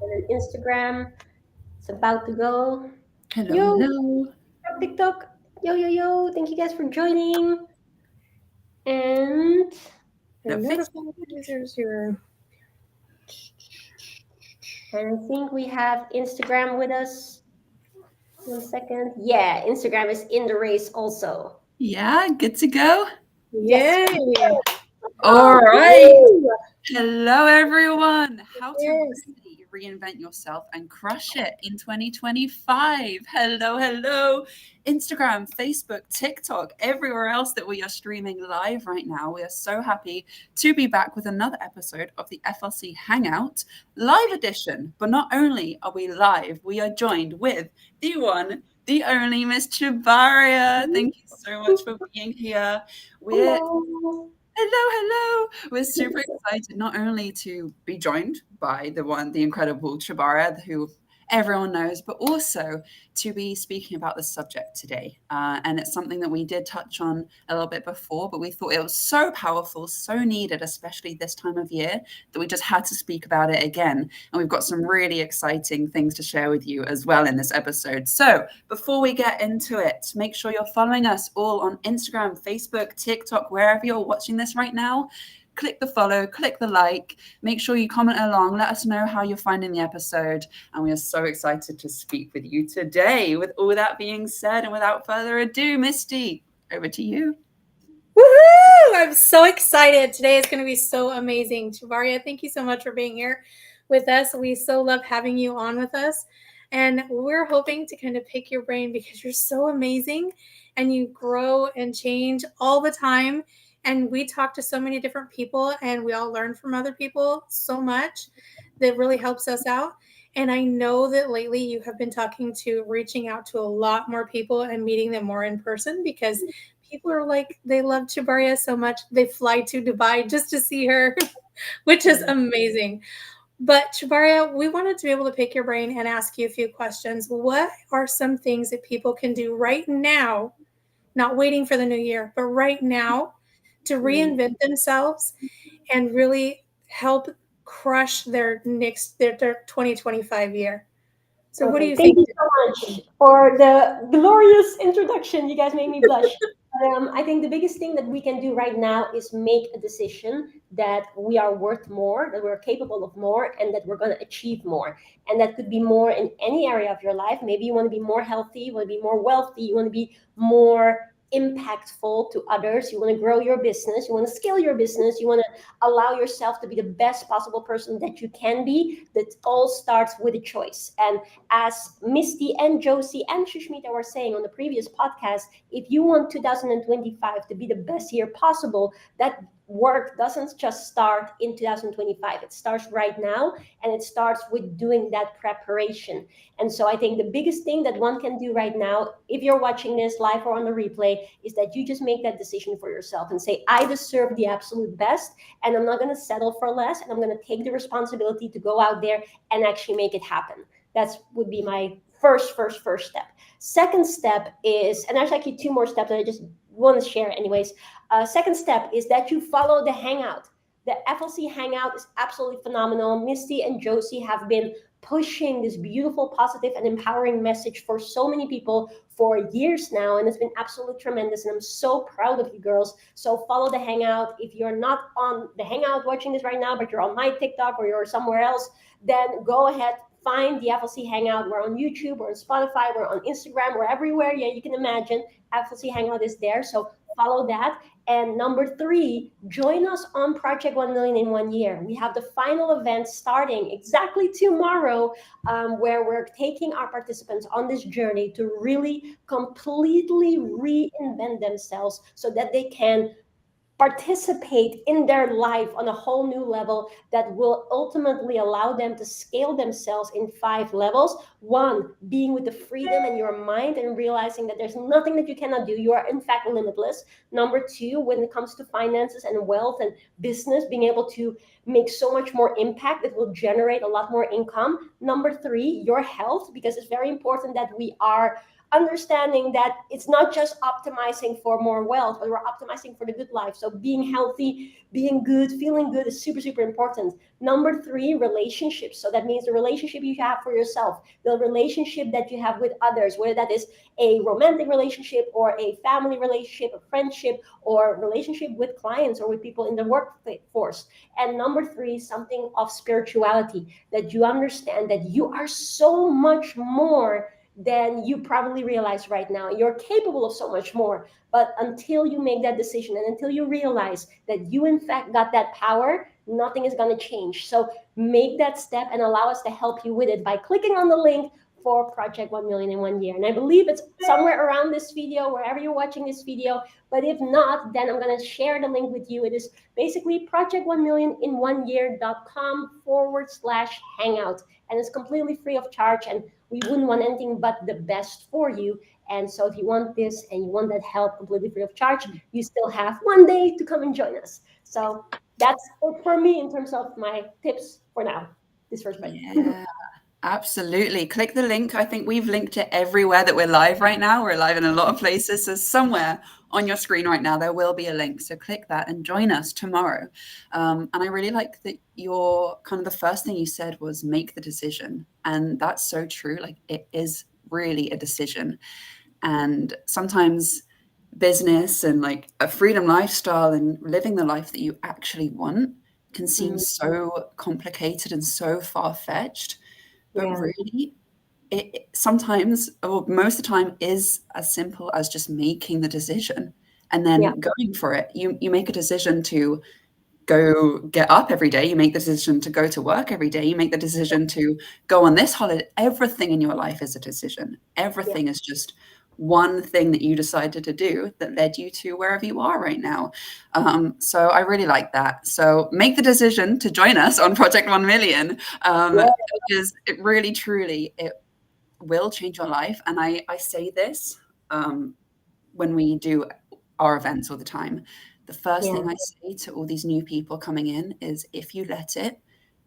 and then Instagram. It's about to go. Hello, Yo, hello. TikTok. Yo, yo, yo. Thank you guys for joining. And No face. Notify users here. and I think we have Instagram with us. 1 second. Yeah, Instagram is in the race also. Yeah, good to go. Yes. Yay! All Oh, right. woo! Hello, everyone. How to Yes. really reinvent yourself and crush it in 2025. Hello, hello. Instagram, Facebook, TikTok, everywhere else that we are streaming live right now. We are so happy to be back with another episode of the FLC Hangout live edition. But not only are we live, we are joined with the one, the only Miss Chibaria. Thank you so much for being here. We're Hello. hello. We're super excited not only to be joined by the one, the incredible Chabara, who everyone knows, but also to be speaking about the subject today. And it's something that we did touch on a little bit before, but we thought it was so powerful, so needed, especially this time of year, that we just had to speak about it again. And we've got some really exciting things to share with you as well in this episode. So before we get into it, make sure you're following us all on Instagram, Facebook, TikTok, wherever you're watching this right now. Click the follow, click the like, make sure you comment along, let us know how you're finding the episode. And we are so excited to speak with you today. With all that being said, and without further ado, Misty, over to you. Woohoo! I'm so excited. Today is going to be so amazing. Chavaria, thank you so much for being here with us. We so love having you on with us. And we're hoping to kind of pick your brain because you're so amazing and you grow and change all the time. And we talk to so many different people and we all learn from other people so much that really helps us out. And I know that lately you have been reaching out to a lot more people and meeting them more in person because people are like, they love Chibaria so much. They fly to Dubai just to see her, which is amazing. But Chibaria, we wanted to be able to pick your brain and ask you a few questions. What are some things that people can do right now, not waiting for the new year, but right now to reinvent themselves and really help crush their 2025 year? So what do Okay, you thank think? you so much for the glorious introduction. You guys made me blush. I think the biggest thing that we can do right now is make a decision that we are worth more, that we're capable of more, and that we're going to achieve more. And that could be more in any area of your life. Maybe you want to be more healthy, you want to be more wealthy, you want to be more impactful to others, you want to grow your business, you want to scale your business, you want to allow yourself to be the best possible person that you can be. That all starts with a choice. And as Misty and Josie and Shushmita were saying on the previous podcast, if you want 2025 to be the best year possible, that work doesn't just start in 2025. It starts right now, and it starts with doing that preparation. And so I think the biggest thing that one can do right now, if you're watching this live or on the replay, is that you just make that decision for yourself and say, I deserve the absolute best, and I'm not going to settle for less, and I'm going to take the responsibility to go out there and actually make it happen. That would be my first step. Second step is, and there's actually two more steps that I just want to share anyways. Second step is that you follow the Hangout. The FLC Hangout is absolutely phenomenal. Misty and Josie have been pushing this beautiful, positive, and empowering message for so many people for years now, and it's been absolutely tremendous, and I'm so proud of you girls. So follow the Hangout. If you're not on the Hangout watching this right now, but you're on my TikTok or you're somewhere else, then go ahead, find the FLC Hangout. We're on YouTube, we're on Spotify, we're on Instagram, we're everywhere. Yeah, you can imagine FLC Hangout is there. So follow that. And number 3, join us on Project 1 Million in 1 year. We have the final event starting exactly tomorrow, where we're taking our participants on this journey to really completely reinvent themselves so that they can participate in their life on a whole new level that will ultimately allow them to scale themselves in 5 levels. 1, being with the freedom in your mind and realizing that there's nothing that you cannot do. You are in fact limitless. Number 2, when it comes to finances and wealth and business, being able to make so much more impact, it will generate a lot more income. Number 3, your health, because it's very important that we are understanding that it's not just optimizing for more wealth, but we're optimizing for the good life. So being healthy, being good, feeling good is super, super important. Number three, relationships. So that means the relationship you have for yourself, the relationship that you have with others, whether that is a romantic relationship or a family relationship, a friendship, or relationship with clients or with people in the workforce. And number three, something of spirituality, that you understand that you are so much more than you probably realize right now. You're capable of so much more. But until you make that decision and until you realize that you, in fact, got that power, nothing is going to change. So make that step and allow us to help you with it by clicking on the link for Project 1 Million in 1 year. And I believe it's somewhere around this video, wherever you're watching this video. But if not, then I'm going to share the link with you. It is basically project1millionin1year.com/hangout. And it's completely free of charge. And we wouldn't want anything but the best for you. And so if you want this and you want that help completely free of charge, you still have 1 day to come and join us. So that's it for me in terms of my tips for now, this first bite. Yeah, absolutely. Click the link. I think we've linked it everywhere that we're live right now. We're live in a lot of places. So somewhere on your screen right now, there will be a link. So click that and join us tomorrow. And I really like that your kind of the first thing you said was make the decision. And that's so true. Like it is really a decision. And sometimes business and like a freedom lifestyle and living the life that you actually want can seem so complicated and so far-fetched, but Yeah. really it sometimes, or most of the time, is as simple as just making the decision and then Yeah. going for it. You make a decision to go get up every day, you make the decision to go to work every day, you make the decision to go on this holiday. Everything in your life is a decision. Everything is just one thing that you decided to do that led you to wherever you are right now. So I really like that. So make the decision to join us on Project 1 Million, because it really, truly, it will change your life. And I say this when we do our events all the time. The first thing I say to all these new people coming in is, if you let it,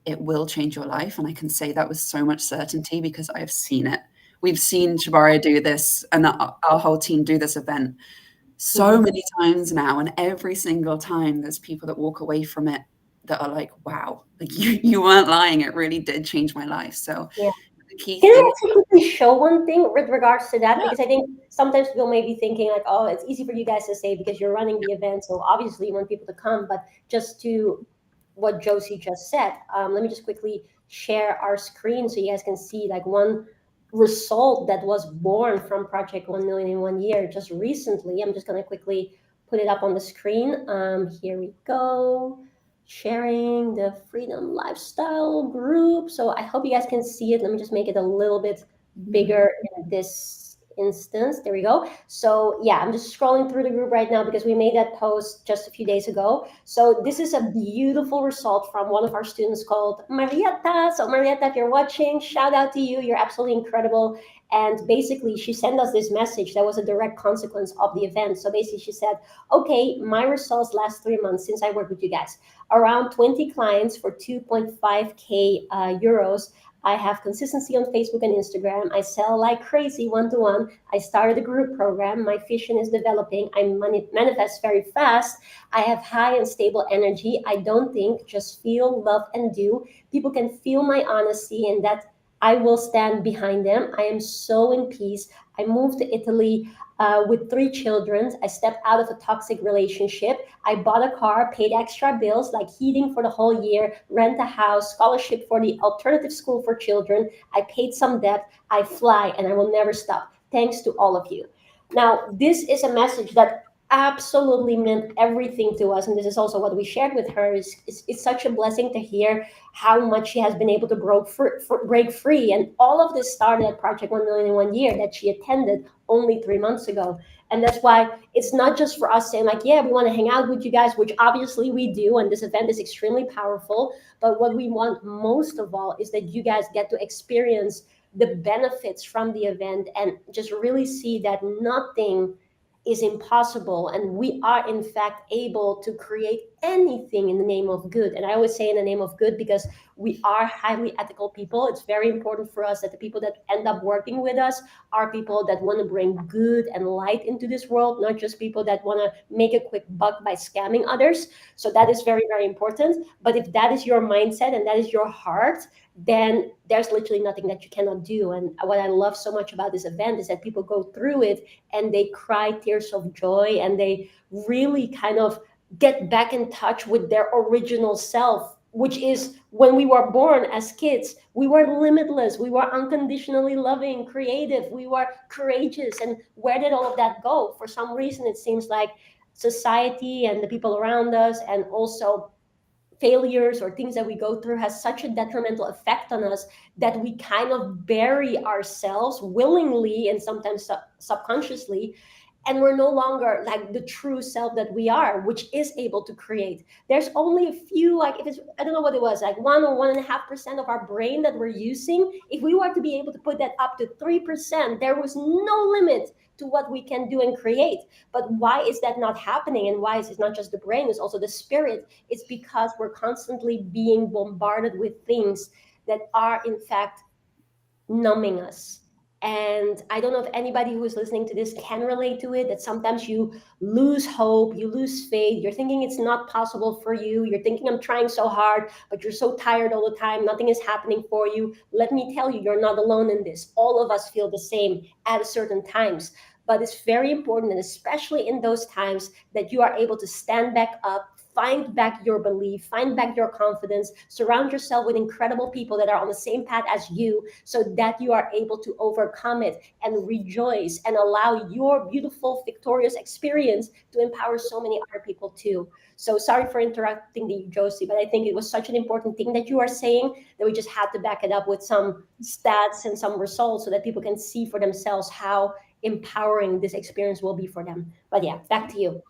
it will change your life. And I can say that with so much certainty because I've seen it. We've seen Shabaria do this and our whole team do this event so many times now. And every single time there's people that walk away from it that are like, wow, like you weren't lying. It really did change my life. So the key Can I thing. actually quickly show one thing with regards to that? Because I think sometimes people may be thinking like, oh, it's easy for you guys to say because you're running the event, so obviously you want people to come. But just to what Josie just said, let me just quickly share our screen so you guys can see like one result that was born from Project 1 Million in 1 year just recently. I'm just going to quickly put it up on the screen. Here we go. Sharing the freedom lifestyle group. So I hope you guys can see it. Let me just make it a little bit bigger in this instance. There we go. So yeah, I'm just scrolling through the group right now because we made that post just a few days ago. So this is a beautiful result from one of our students called Marietta. So Marietta, if you're watching, shout out to you. You're absolutely incredible. And basically she sent us this message that was a direct consequence of the event. So basically she said, okay, my results last 3 months since I worked with you guys, around 20 clients for 2.5K euros. I have consistency on Facebook and Instagram. I sell like crazy one-to-one. I started a group program. My vision is developing. I manifest very fast. I have high and stable energy. I don't think, just feel, love, and do. People can feel my honesty and that I will stand behind them. I am so in peace. I moved to Italy with 3 children. I stepped out of a toxic relationship. I bought a car, paid extra bills like heating for the whole year, rent a house, scholarship for the alternative school for children. I paid some debt. I fly and I will never stop. Thanks to all of you. Now, this is a message that absolutely meant everything to us. And this is also what we shared with her. It's such a blessing to hear how much she has been able to break free. And all of this started at Project 1 Million in 1 year that she attended only 3 months ago. And that's why it's not just for us saying like, yeah, we want to hang out with you guys, which obviously we do. And this event is extremely powerful. But what we want most of all is that you guys get to experience the benefits from the event and just really see that nothing is impossible. And we are in fact able to create anything in the name of good. And I always say in the name of good because we are highly ethical people. It's very important for us that the people that end up working with us are people that want to bring good and light into this world, not just people that want to make a quick buck by scamming others. So that is very, very important. But if that is your mindset and that is your heart, then there's literally nothing that you cannot do. And what I love so much about this event is that people go through it and they cry tears of joy, and they really kind of get back in touch with their original self, which is when we were born as kids. We were limitless, we were unconditionally loving, creative, we were courageous. And where did all of that go? For some reason, it seems like society and the people around us, and also failures or things that we go through, has such a detrimental effect on us that we kind of bury ourselves willingly and sometimes subconsciously, and we're no longer like the true self that we are, which is able to create. There's only a few, like if it's, I don't know what it was, like 1 or 1.5% of our brain that we're using. If we were to be able to put that up to 3%, there was no limit to what we can do and create. But why is that not happening? And why is it not just the brain, it's also the spirit? It's because we're constantly being bombarded with things that are in fact numbing us. And I don't know if anybody who is listening to this can relate to it, that sometimes you lose hope, you lose faith, you're thinking it's not possible for you, you're thinking I'm trying so hard, but you're so tired all the time, nothing is happening for you. Let me tell you, you're not alone in this. All of us feel the same at certain times. But it's very important, and especially in those times, that you are able to stand back up, find back your belief, find back your confidence, surround yourself with incredible people that are on the same path as you, so that you are able to overcome it and rejoice and allow your beautiful, victorious experience to empower so many other people too. So sorry for interrupting you, Josie, but I think it was such an important thing that you are saying that we just had to back it up with some stats and some results so that people can see for themselves how empowering this experience will be for them. But yeah, back to you.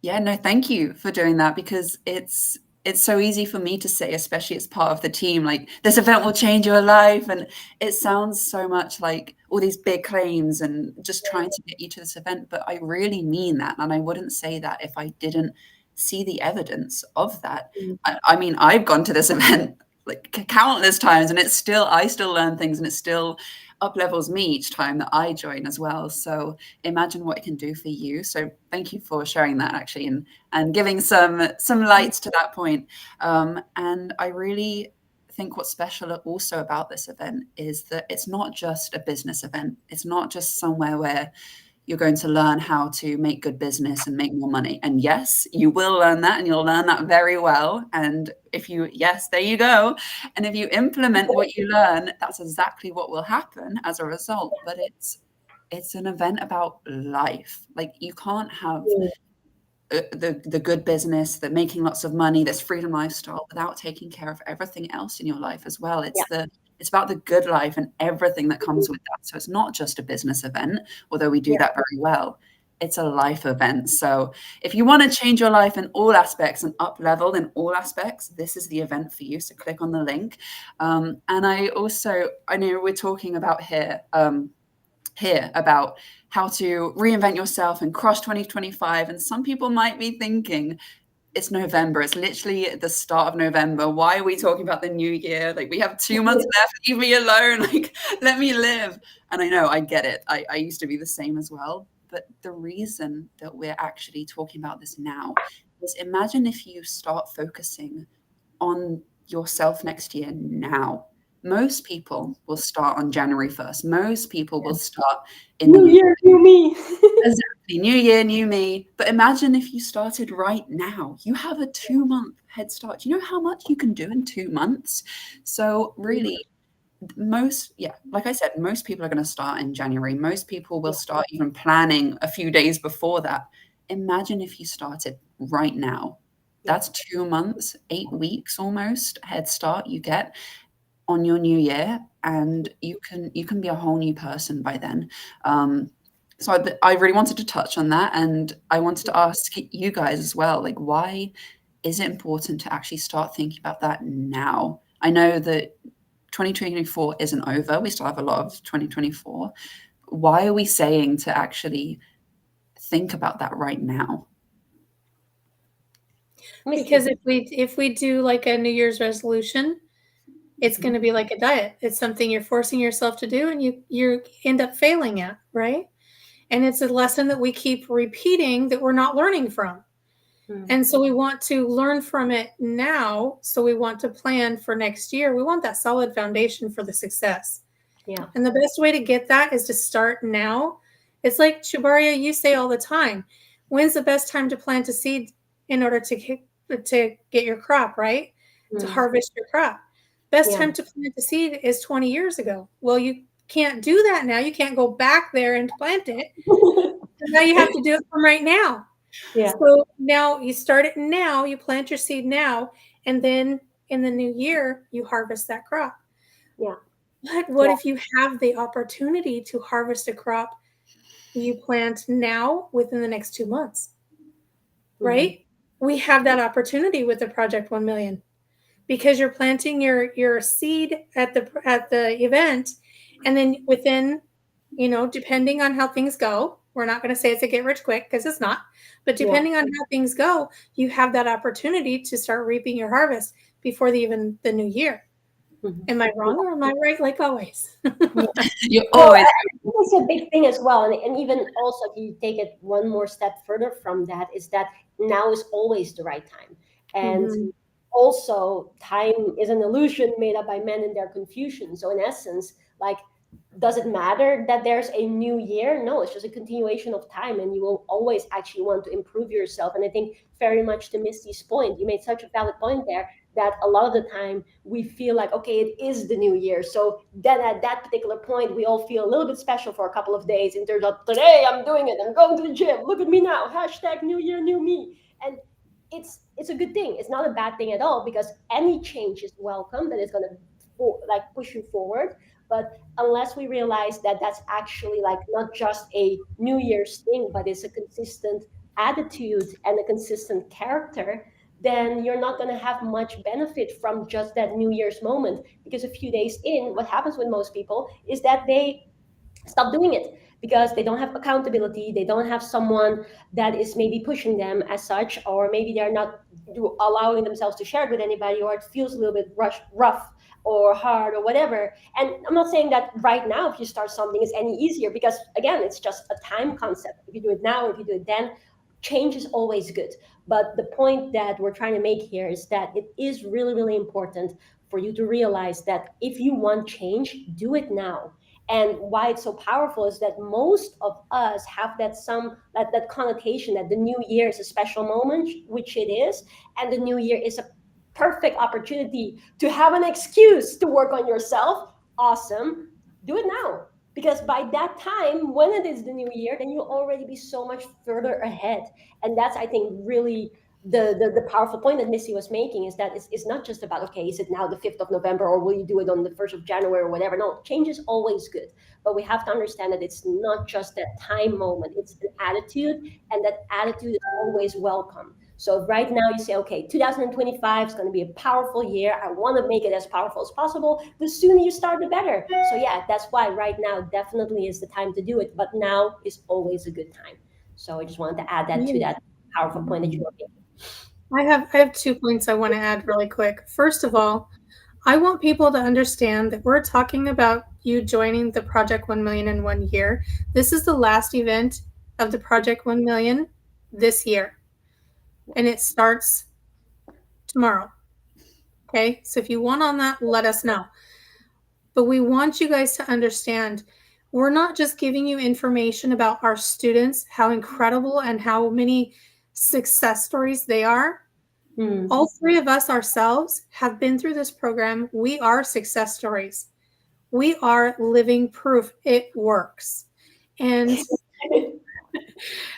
Yeah, no, thank you for doing that, because it's so easy for me to say, especially as part of the team, like this event will change your life, and it sounds so much like all these big claims and just trying to get you to this event, but I really mean that, and I wouldn't say that if I didn't see the evidence of that. I mean, I've gone to this event like countless times, and I still learn things, and it still up levels me each time that I join as well. So imagine what it can do for you. So thank you for sharing that, actually, and giving some lights to that point. And I really think what's special also about this event is that it's not just a business event. It's not just somewhere where you're going to learn how to make good business and make more money. And yes, you will learn that, and you'll learn that very well. And yes, there you go. And if you implement what you learn, that's exactly what will happen as a result. But it's an event about life. Like, you can't have the good business, the making lots of money, this freedom lifestyle, without taking care of everything else in your life as well. It's about the good life and everything that comes with that. So it's not just a business event, although we do that very well. It's a life event. So if you want to change your life in all aspects and up level in all aspects, this is the event for you. So click on the link. And I know we're talking about here about how to reinvent yourself and cross 2025. And some people might be thinking, it's November. It's literally the start of November. Why are we talking about the new year? Like, we have 2 months left. Leave me alone. Like, let me live. And I know, I get it. I used to be the same as well. But the reason that we're actually talking about this now is, imagine if you start focusing on yourself next year now. Most people will start on January 1st. Most people will start in New year, new me. Exactly. New year, new me. But imagine if you started right now. You have a 2-month head start. Do you know how much you can do in 2 months? So really, like I said, most people are going to start in January. Most people will start even planning a few days before that. Imagine if you started right now. That's 2 months, 8 weeks almost head start you get on your new year, and you can be a whole new person by then. So I really wanted to touch on that, and I wanted to ask you guys as well, like, why is it important to actually start thinking about that now? I know that 2024 isn't over. We still have a lot of 2024. Why are we saying to actually think about that right now? Because Misty. if we do like a New Year's resolution, it's going to be like a diet. It's something you're forcing yourself to do, and you end up failing at, right? And it's a lesson that we keep repeating that we're not learning from. Mm. And so we want to learn from it now. So we want to plan for next year. We want that solid foundation for the success. Yeah. And the best way to get that is to start now. It's like Chubaria, you say all the time, when's the best time to plant a seed in order to get your crop, right? To Mm. harvest your crop. Best Yeah. time to plant a seed is 20 years ago. Well, you can't do that now. You can't go back there and plant it. So now you have to do it from right now. Yeah. So now you start it now, you plant your seed now, and then in the new year, you harvest that crop. Yeah. But what Yeah. if you have the opportunity to harvest a crop you plant now within the next 2 months, Mhm. right? We have that opportunity with the Project 1 Million because you're planting your seed at the event, and then within, depending on how things go, we're not going to say it's a get rich quick because it's not, but Yeah. depending on how things go, you have that opportunity to start reaping your harvest before even the new year. Mhm. Am I wrong or am I right? Like always. You're Well, always I think it's a big thing as well, and even also if you take it one more step further from that, is that now is always the right time, and Mhm. also time is an illusion made up by men in their confusion. So in essence, like, does it matter that there's a new year? No, it's just a continuation of time, and you will always actually want to improve yourself. And I think very much to Misty's point, you made such a valid point there, that a lot of the time we feel like, okay, it is the new year. So then at that particular point, we all feel a little bit special for a couple of days in terms of, today I'm doing it, I'm going to the gym, look at me now, hashtag new year, new me. And it's a good thing. It's not a bad thing at all, because any change is welcome that is going to like push you forward. But unless we realize that that's actually like not just a New Year's thing, but it's a consistent attitude and a consistent character, then you're not going to have much benefit from just that New Year's moment. Because a few days in, what happens with most people is that they stop doing it because they don't have accountability, they don't have someone that is maybe pushing them as such, or maybe they're not allowing themselves to share it with anybody, or it feels a little bit rough or hard or whatever. And I'm not saying that right now if you start something is any easier, because again, it's just a time concept. If you do it now or if you do it then, change is always good. But the point that we're trying to make here is that it is really, really important for you to realize that if you want change, do it now. And why it's so powerful is that most of us have that connotation that the new year is a special moment, which it is, and the new year is a perfect opportunity to have an excuse to work on yourself. Awesome. Do it now, because by that time when it is the new year, then you'll already be so much further ahead. And that's, I think, really the powerful point that Missy was making, is that it's not just about, okay, is it now the 5th of November or will you do it on the 1st of January or whatever. No, change is always good, but we have to understand that it's not just that time moment, it's an attitude, and that attitude is always welcome. So right now you say, okay, 2025 is going to be a powerful year, I want to make it as powerful as possible. The sooner you start, the better. So yeah, that's why right now definitely is the time to do it, but now is always a good time. So I just wanted to add that to that powerful point that you were making. I have 2 points I want to add really quick. First of all, I want people to understand that we're talking about you joining the Project 1 Million in 1 year. This is the last event of the Project 1 Million this year, and it starts tomorrow. Okay, so if you want on that, let us know. But we want you guys to understand we're not just giving you information about our students, how incredible and how many success stories they are. All three of us ourselves have been through this program. We are success stories. We are living proof it works. And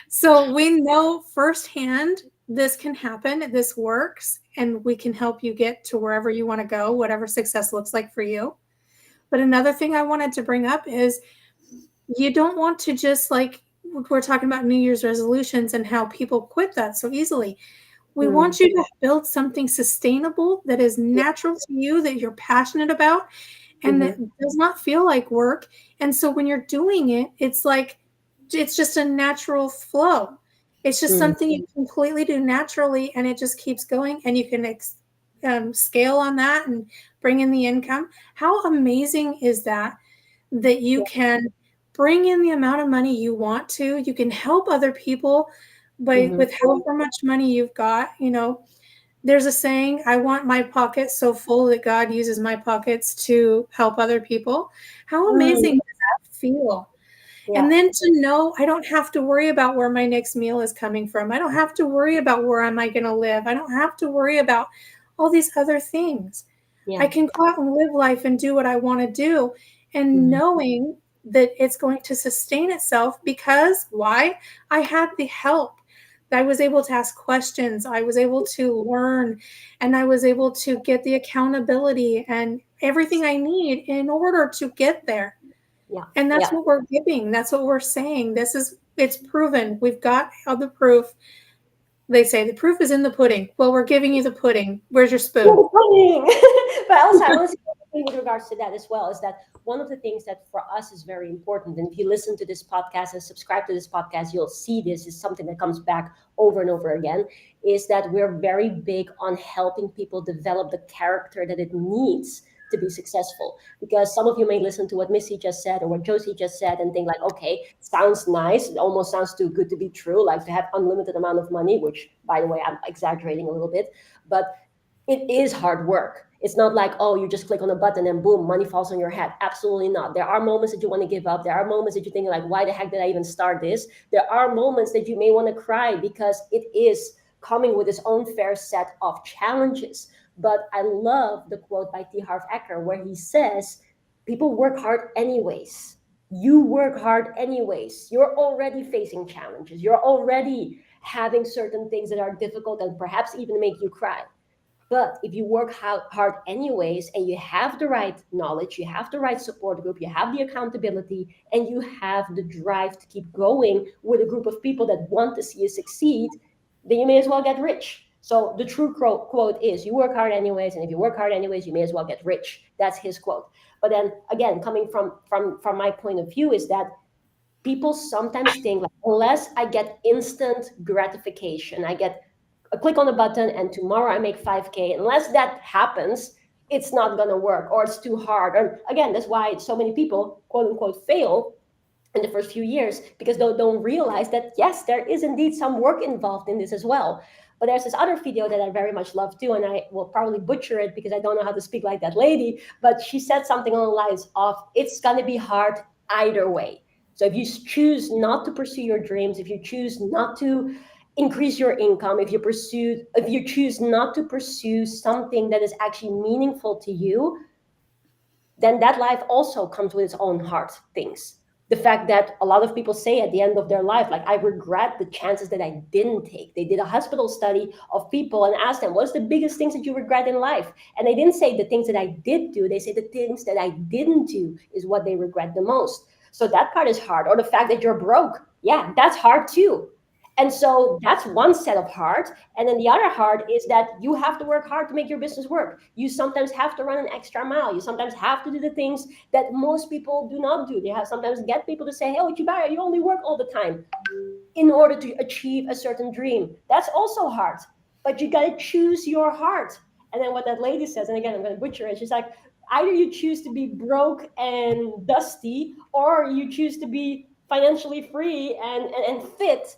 so we know firsthand this can happen, this works, and we can help you get to wherever you want to go, whatever success looks like for you. But another thing I wanted to bring up is you don't want to just, like, we're talking about New Year's resolutions and how people quit that so easily. We want you to build something sustainable that is natural to you, that you're passionate about, and that does not feel like work. And so when you're doing it, it's like, it's just a natural flow. It's just something you completely do naturally, and it just keeps going, and you can scale on that and bring in the income. How amazing is that? That you Yeah. can bring in the amount of money you want to. You can help other people by Mm-hmm. with however much money you've got. There's a saying, I want my pockets so full that God uses my pockets to help other people. How amazing does that feel? And Yeah. then to know I don't have to worry about where my next meal is coming from. I don't have to worry about where am I going to live. I don't have to worry about all these other things. I Yeah. can go out and live life and do what I want to do, and Mm-hmm. knowing that it's going to sustain itself because why? I had the help. I was able to ask questions. I was able to learn, and I was able to get the accountability and everything I need in order to get there. Yeah. And that's Yeah. what we're giving. That's what we're saying. It's proven. We've got all the proof. They say the proof is in the pudding. Well, we're giving you the pudding. Where's your spoon? Bullying. But also, I want to say one thing with regards to that as well is that one of the things that for us is very important, and if you listen to this podcast and subscribe to this podcast, you'll see this is something that comes back over and over again, is that we're very big on helping people develop the character that it needs to be successful. Because some of you may listen to what Missy just said or what Josie just said and think like, okay, sounds nice. It almost sounds too good to be true, like to have unlimited amount of money, which by the way, I'm exaggerating a little bit, but it is hard work. It's not like, oh, you just click on a button and boom, money falls on your head. Absolutely not. There are moments that you want to give up. There are moments that you think like, why the heck did I even start this? There are moments that you may want to cry because it is coming with its own fair set of challenges. But I love the quote by T. Harv Eker where he says, people work hard anyways. You work hard anyways. You're already facing challenges. You're already having certain things that are difficult and perhaps even make you cry. But if you work hard anyways, and you have the right knowledge, you have the right support group, you have the accountability, and you have the drive to keep going with a group of people that want to see you succeed, then you may as well get rich. So the true quote is, you work hard anyways, and if you work hard anyways, you may as well get rich. That's his quote. But then again, coming from my point of view is that people sometimes think like, unless I get instant gratification, I get a click on a button and tomorrow I make 5K, unless that happens, it's not going to work or it's too hard. And again, that's why so many people, quote unquote, fail in the first few years because they don't realize that, yes, there is indeed some work involved in this as well. But there's this other video that I very much love too, and I will probably butcher it because I don't know how to speak like that lady, but she said something along the lines of, it's going to be hard either way. So if you choose not to pursue your dreams, if you choose not to increase your income, if you choose not to pursue something that is actually meaningful to you, then that life also comes with its own hard things. The fact that a lot of people say at the end of their life, like, I regret the chances that I didn't take. They did a hospital study of people and asked them, what's the biggest things that you regret in life? And they didn't say the things that I did do. They say the things that I didn't do is what they regret the most. So that part is hard. Or the fact that you're broke. Yeah, that's hard too. And so that's one set of hard. And then the other hard is that you have to work hard to make your business work. You sometimes have to run an extra mile. You sometimes have to do the things that most people do not do. They have sometimes get people to say, hey, Chibaya, you only work all the time in order to achieve a certain dream. That's also hard. But you got to choose your heart. And then what that lady says, and again, I'm going to butcher it, she's like, either you choose to be broke and dusty, or you choose to be financially free and fit,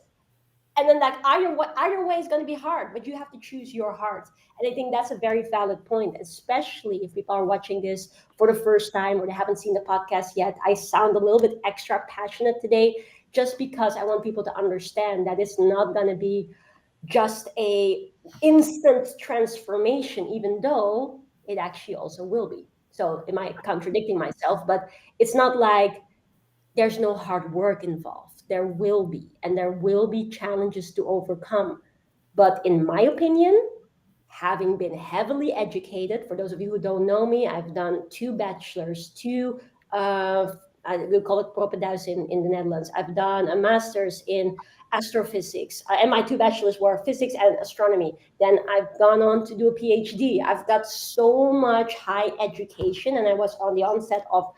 and then like either way is going to be hard, but you have to choose your heart. And I think that's a very valid point, especially if people are watching this for the first time or they haven't seen the podcast yet. I sound a little bit extra passionate today just because I want people to understand that it's not going to be just a instant transformation, even though it actually also will be. So am I contradicting myself? But it's not like there's no hard work involved. There will be, and there will be challenges to overcome. But in my opinion, having been heavily educated, for those of you who don't know me, I've done two bachelors, we call it propenduis in the Netherlands. I've done a master's in astrophysics, and my two bachelors were physics and astronomy. Then I've gone on to do a PhD. I've got so much high education, and I was on the onset of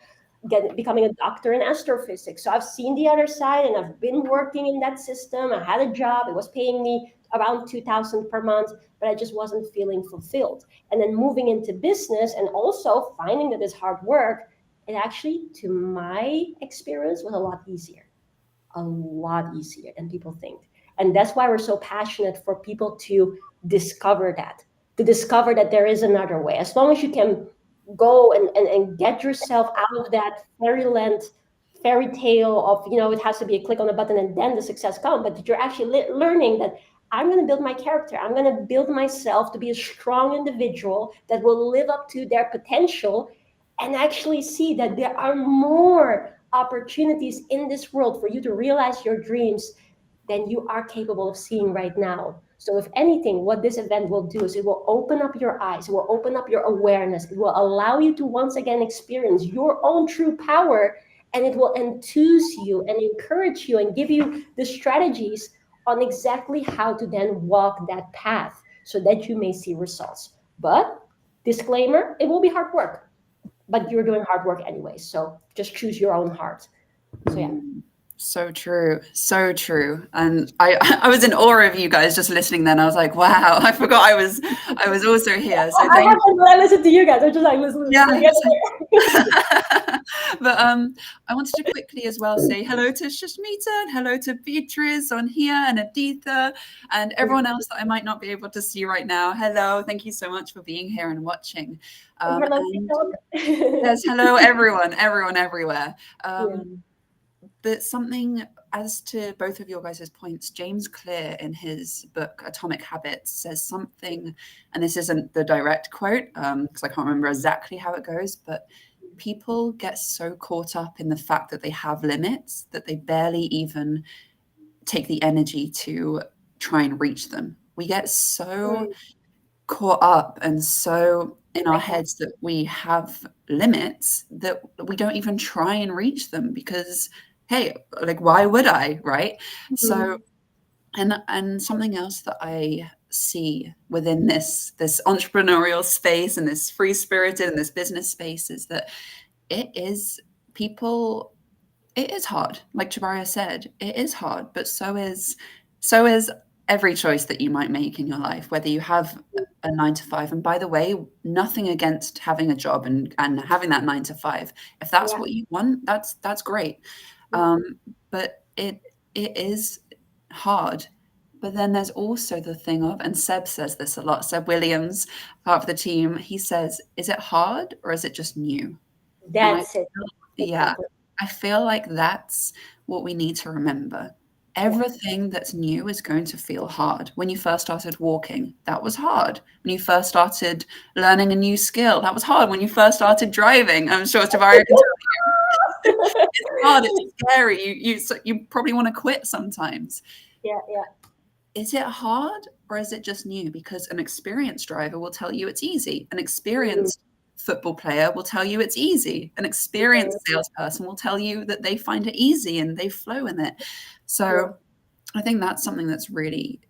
becoming a doctor in astrophysics. So I've seen the other side, and I've been working in that system. I had a job; it was paying me around 2,000 per month, but I just wasn't feeling fulfilled. And then moving into business, and also finding that it's hard work, it actually, to my experience, was a lot easier than people think. And that's why we're so passionate for people to discover that, there is another way. As long as you can go and get yourself out of that fairy tale of, it has to be a click on a button and then the success comes, but that you're actually learning that I'm going to build my character. I'm going to build myself to be a strong individual that will live up to their potential, and actually see that there are more opportunities in this world for you to realize your dreams than you are capable of seeing right now. So if anything, what this event will do is it will open up your eyes, it will open up your awareness, it will allow you to once again experience your own true power, and it will enthuse you and encourage you and give you the strategies on exactly how to then walk that path so that you may see results. But disclaimer, it will be hard work, but you're doing hard work anyway. So just choose your own heart. So yeah. So true. So true. And I was in awe of you guys just listening then. I was like, wow, I forgot I was also here. So I have to listen to you guys. I'm just like, listen. Yeah. But I wanted to quickly as well say hello to Shashmita and hello to Beatrice on here and Aditha and everyone else that I might not be able to see right now. Hello. Thank you so much for being here and watching. Hello, yes, hello everyone everywhere. But something, as to both of your guys' points, James Clear in his book Atomic Habits says something, and this isn't the direct quote because I can't remember exactly how it goes, but people get so caught up in the fact that they have limits that they barely even take the energy to try and reach them. We get so caught up and so in our heads that we have limits that we don't even try and reach them because, hey, like, why would I, right? So, and something else that I see within this entrepreneurial space and this free spirited and this business space is that it is hard. Like Chabaria said, it is hard, but so is every choice that you might make in your life, whether you have a 9 to 5. And by the way, nothing against having a job and having that 9 to 5. If that's what you want, that's great. But it is hard. But then there's also the thing of, and Seb says this a lot, Seb Williams, part of the team, he says, is it hard or is it just new? That's it. Yeah. I feel like that's what we need to remember. Everything that's new is going to feel hard. When you first started walking, that was hard. When you first started learning a new skill, that was hard. When you first started driving, I'm sure Tavaria can tell you. It's hard, it's scary. You probably want to quit sometimes. Yeah. Is it hard or is it just new? Because an experienced driver will tell you it's easy. An experienced football player will tell you it's easy. An experienced salesperson will tell you that they find it easy and they flow in it. So I think that's something that's really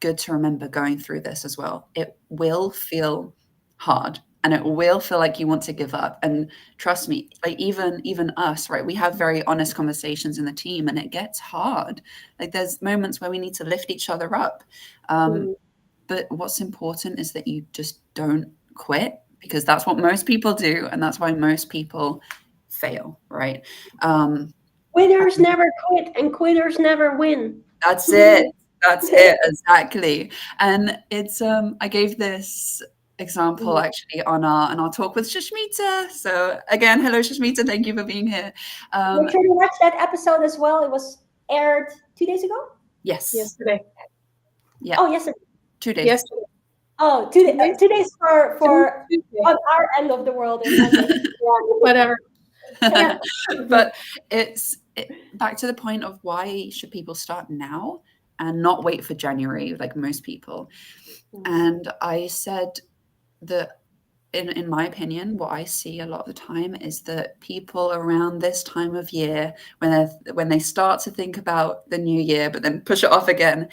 good to remember going through this as well. It will feel hard and it will feel like you want to give up. And trust me, like even us, right? We have very honest conversations in the team and it gets hard. Like there's moments where we need to lift each other up. But what's important is that you just don't quit, because that's what most people do. And that's why most people fail, right? Winners never quit and quitters never win. That's it. That's it. Exactly. And it's, I gave this example actually on our talk with Shashmita. So again, hello Shashmita. Thank you for being here. Make sure to watch that episode as well. It was aired 2 days ago. Yes. Yesterday. Yeah. Oh, yesterday. 2 days. Yesterday. Oh, 2 days. 2 days for on our end of the world. Whatever. Yeah. But it's back to the point of why should people start now and not wait for January like most people. And I said that in my opinion, what I see a lot of the time is that people around this time of year, when they start to think about the new year but then push it off again,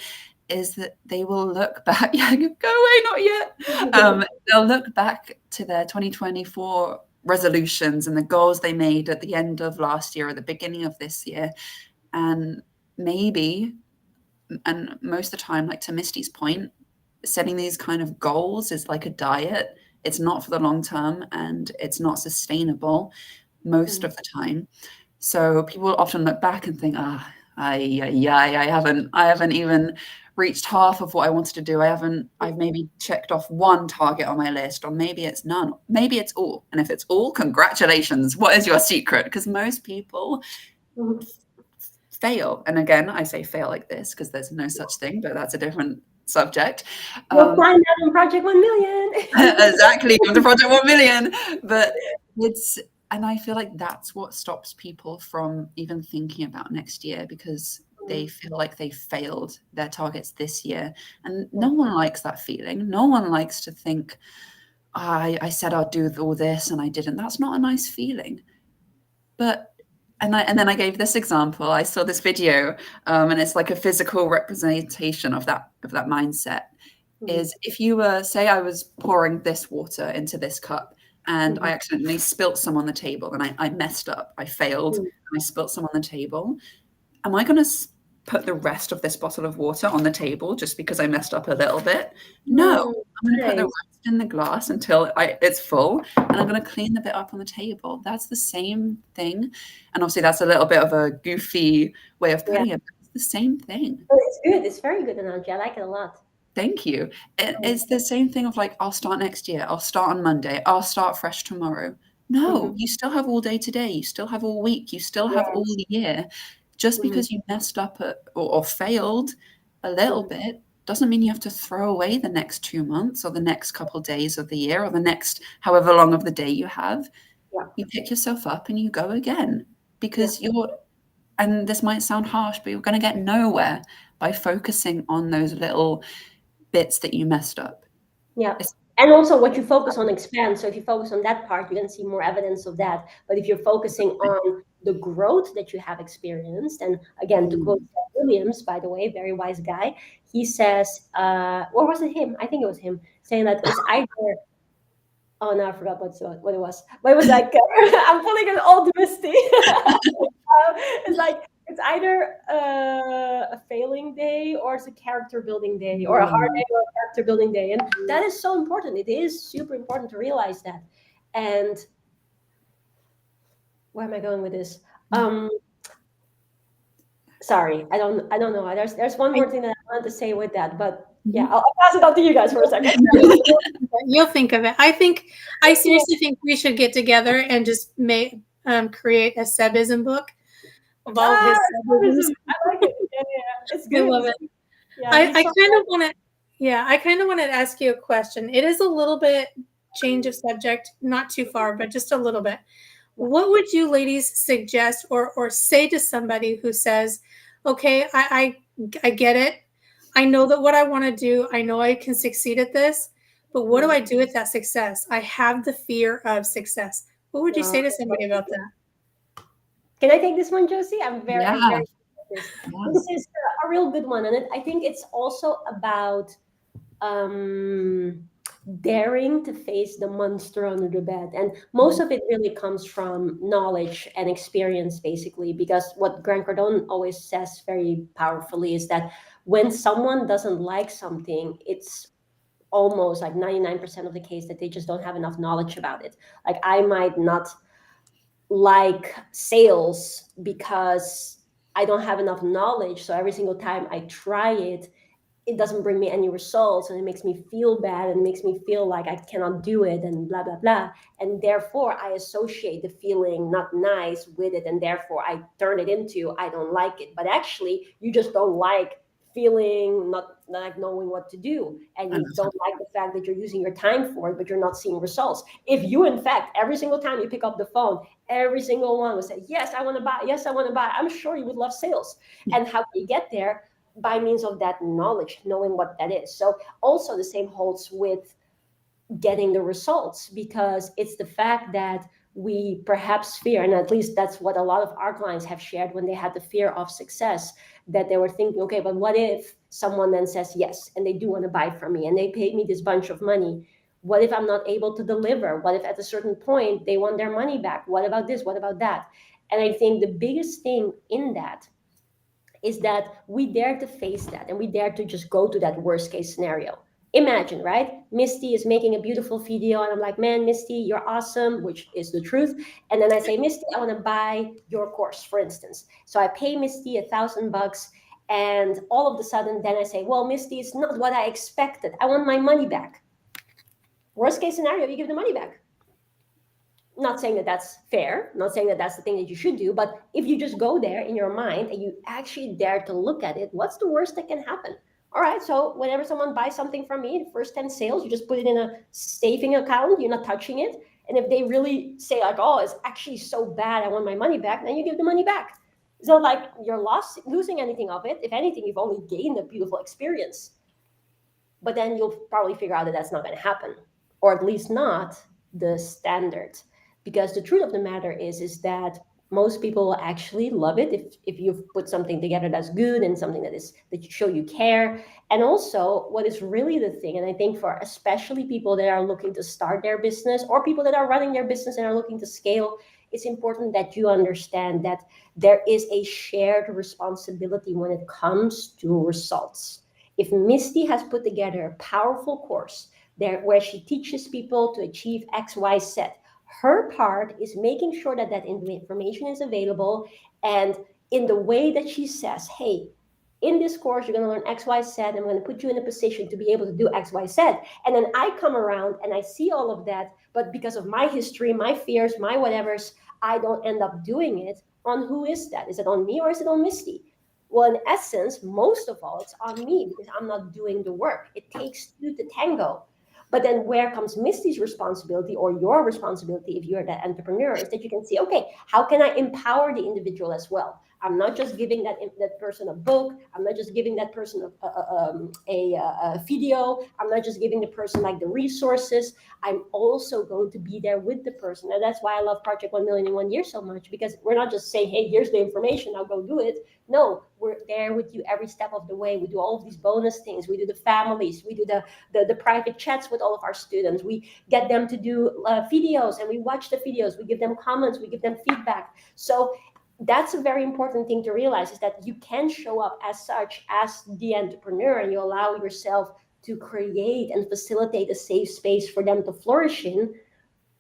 is that they will look back. Yeah, go away, not yet. They'll look back to their 2024 resolutions and the goals they made at the end of last year or the beginning of this year. And maybe, and most of the time, like to Misty's point, setting these kind of goals is like a diet. It's not for the long term and it's not sustainable most of the time. So people often look back and think, I haven't even reached half of what I wanted to do. I've maybe checked off one target on my list, or maybe it's none, maybe it's all. And if it's all, congratulations. What is your secret? Because most people fail. And again, I say fail like this because there's no such thing, but that's a different subject. You'll find out in Project 1 Million. Exactly, the Project 1 Million. But and I feel like that's what stops people from even thinking about next year, because they feel like they failed their targets this year. And no one likes that feeling. No one likes to think, I said I'd do all this and I didn't. That's not a nice feeling. But and then I gave this example. I saw this video, and it's like a physical representation of that mindset. Is if you were, say I was pouring this water into this cup and I accidentally spilt some on the table and I messed up, I failed, and I spilt some on the table. Am I going to put the rest of this bottle of water on the table just because I messed up a little bit? No, I'm going to put the rest in the glass until it's full, and I'm going to clean the bit up on the table. That's the same thing. And obviously that's a little bit of a goofy way of putting it, but it's the same thing. Oh, it's good. It's very good analogy. I like it a lot. Thank you. It's the same thing of like, I'll start next year. I'll start on Monday. I'll start fresh tomorrow. No, you still have all day today. You still have all week. You still have all the year. Just because you messed up or failed a little bit doesn't mean you have to throw away the next 2 months or the next couple of days of the year or the next however long of the day you have. You pick yourself up and you go again, because and this might sound harsh, but you're going to get nowhere by focusing on those little bits that you messed up. Yeah. And also what you focus on expands. So if you focus on that part, you're going to see more evidence of that. But if you're focusing on the growth that you have experienced, and again, to quote Williams, by the way, very wise guy, he says, or was it him? I think it was him saying that it's either, oh, no, I forgot what it was. But it was like, I'm pulling an old Misty. It's like, it's either a failing day or it's a character building day, or a hard day or a character building day. And that is so important. It is super important to realize that. And where am I going with this? Sorry, I don't know. There's one more thing that I wanted to say with that, but yeah, I'll pass it on to you guys for a second. You'll think of it. I seriously think we should get together and just create a Sebism book of all his Sebisms. I like it. Yeah, it's good. I love it. Yeah, I kind of want to ask you a question. It is a little bit change of subject, not too far, but just a little bit. What would you ladies suggest or say to somebody who says, okay, I get it. I know that what I want to do, I know I can succeed at this, but what do I do with that success? I have the fear of success. What would you say to somebody about that? Can I take this one, Josie? I'm very this is a real good one. And I think it's also about daring to face the monster under the bed. And most of it really comes from knowledge and experience, basically, because what Grant Cardone always says very powerfully is that when someone doesn't like something, it's almost like 99% of the case that they just don't have enough knowledge about it. Like, I might not like sales because I don't have enough knowledge. So every single time I try it, it doesn't bring me any results, and it makes me feel bad, and makes me feel like I cannot do it, and blah, blah, blah. And therefore I associate the feeling not nice with it. And therefore I turn it into, I don't like it. But actually you just don't like feeling not like knowing what to do, and you don't like the fact that you're using your time for it, but you're not seeing results. If you, in fact, every single time you pick up the phone, every single one would say, yes, I want to buy, yes, I want to buy, I'm sure you would love sales. And how do you get there? By means of that knowledge, knowing what that is. So also the same holds with getting the results, because it's the fact that we perhaps fear, and at least that's what a lot of our clients have shared when they had the fear of success, that they were thinking, okay, but what if someone then says yes, and they do want to buy from me, and they paid me this bunch of money? What if I'm not able to deliver? What if at a certain point they want their money back? What about this? What about that? And I think the biggest thing in that is that we dare to face that and we dare to just go to that worst case scenario. Imagine, right? Misty is making a beautiful video, and I'm like, man, Misty, you're awesome, which is the truth. And then I say, Misty, I want to buy your course, for instance. So I pay Misty $1,000, and all of a sudden, then I say, well, Misty, it's not what I expected. I want my money back. Worst case scenario, you give the money back. Not saying that that's fair, not saying that that's the thing that you should do, but if you just go there in your mind and you actually dare to look at it, what's the worst that can happen? All right, so whenever someone buys something from me, the first 10 sales, you just put it in a saving account, you're not touching it. And if they really say like, oh, it's actually so bad, I want my money back, then you give the money back. So like you're losing anything of it. If anything, you've only gained a beautiful experience. But then you'll probably figure out that that's not going to happen, or at least not the standard. Because the truth of the matter is that most people will actually love it if you've put something together that's good and something that you show you care. And also what is really the thing, and I think for especially people that are looking to start their business or people that are running their business and are looking to scale, it's important that you understand that there is a shared responsibility when it comes to results. If Misty has put together a powerful course there where she teaches people to achieve X, Y, Z, her part is making sure that that information is available, and in the way that she says, hey, in this course, you're going to learn X, Y, Z. I'm going to put you in a position to be able to do X, Y, Z. And then I come around and I see all of that, but because of my history, my fears, my whatevers, I don't end up doing it. On who is that? Is it on me or is it on Misty? Well, in essence, most of all, it's on me because I'm not doing the work. It takes two to tango. But then where comes Misty's responsibility or your responsibility if you're that entrepreneur is that you can see, okay, how can I empower the individual as well? I'm not just giving that person a book. I'm not just giving that person a video. I'm not just giving the person like the resources. I'm also going to be there with the person. And that's why I love Project 1 Million in 1 Year so much, because we're not just saying, hey, here's the information, now go do it. No, we're there with you every step of the way. We do all of these bonus things. We do the families. We do the private chats with all of our students. We get them to do videos, and we watch the videos. We give them comments. We give them feedback. So that's a very important thing to realize, is that you can show up as such as the entrepreneur, and you allow yourself to create and facilitate a safe space for them to flourish in.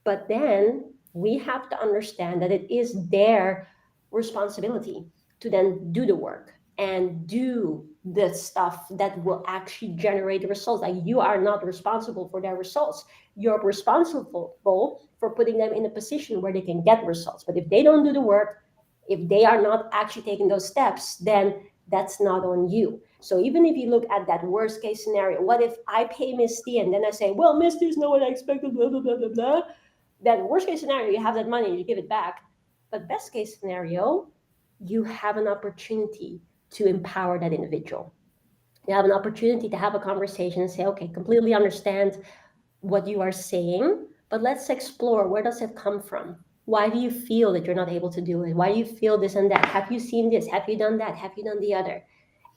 But then we have to understand that it is their responsibility to then do the work and do the stuff that will actually generate the results. Like, you are not responsible for their results. You're responsible for putting them in a position where they can get results. But if they don't do the work, if they are not actually taking those steps, then that's not on you. So even if you look at that worst case scenario, what if I pay Misty and then I say, well, Misty's not what I expected, blah, blah, blah, blah, blah. Then worst case scenario, you have that money and you give it back. But best case scenario, you have an opportunity to empower that individual. You have an opportunity to have a conversation and say, okay, completely understand what you are saying, but let's explore, where does it come from? Why do you feel that you're not able to do it? Why do you feel this and that? Have you seen this? Have you done that? Have you done the other?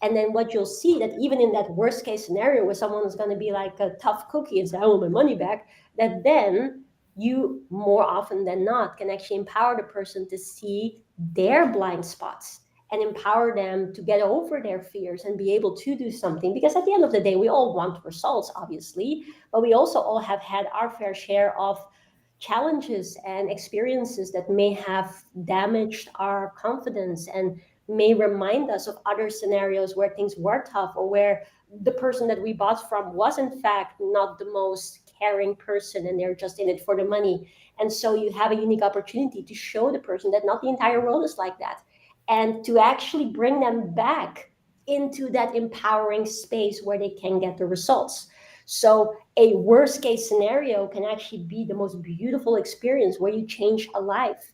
And then what you'll see, that even in that worst case scenario where someone is going to be like a tough cookie and say, I want my money back, that then you more often than not can actually empower the person to see their blind spots and empower them to get over their fears and be able to do something. Because at the end of the day, we all want results, obviously, but we also all have had our fair share of challenges and experiences that may have damaged our confidence and may remind us of other scenarios where things were tough, or where the person that we bought from was in fact not the most caring person and they're just in it for the money. And so you have a unique opportunity to show the person that not the entire world is like that, and to actually bring them back into that empowering space where they can get the results. So a worst case scenario can actually be the most beautiful experience where you change a life.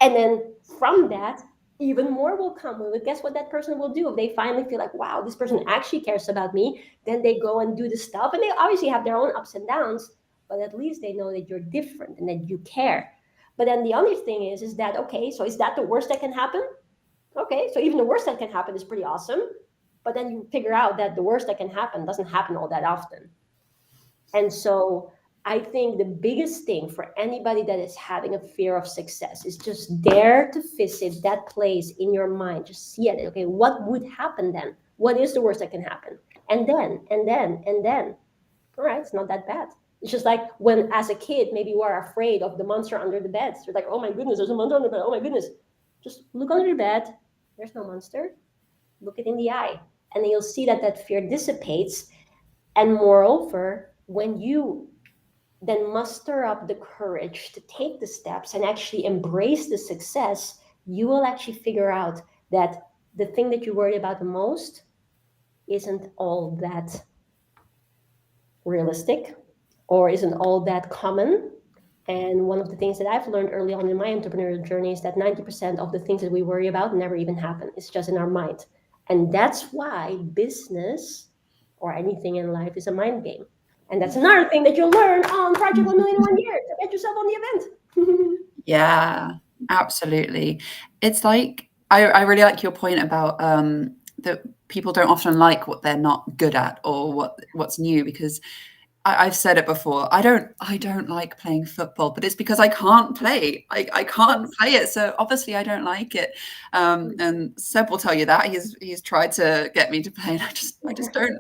And then from that, even more will come. Well, guess what that person will do? If they finally feel like, wow, this person actually cares about me, then they go and do the stuff. And they obviously have their own ups and downs, but at least they know that you're different and that you care. But then the other thing is that, okay, so is that the worst that can happen? Okay, so even the worst that can happen is pretty awesome. But then you figure out that the worst that can happen doesn't happen all that often. And so I think the biggest thing for anybody that is having a fear of success is just dare to visit that place in your mind. Just see it. Okay, what would happen then? What is the worst that can happen? And then. All right, it's not that bad. It's just like when, as a kid, maybe you are afraid of the monster under the bed. So you're like, oh my goodness, there's a monster under the bed. Oh my goodness. Just look under the bed. There's no monster. Look it in the eye. And then you'll see that that fear dissipates. And moreover, when you then muster up the courage to take the steps and actually embrace the success, you will actually figure out that the thing that you worry about the most isn't all that realistic or isn't all that common. And one of the things that I've learned early on in my entrepreneurial journey is that 90% of the things that we worry about never even happen. It's just in our mind. And that's why business or anything in life is a mind game. And that's another thing that you'll learn on Project 1 Million in 1 Year. So get yourself on the event. Yeah, absolutely. It's like I really like your point about that people don't often like what they're not good at or what's new, because I've said it before. I don't like playing football, but it's because I can't play. I can't play it, so obviously I don't like it. And Seb will tell you that he's tried to get me to play, and I just don't,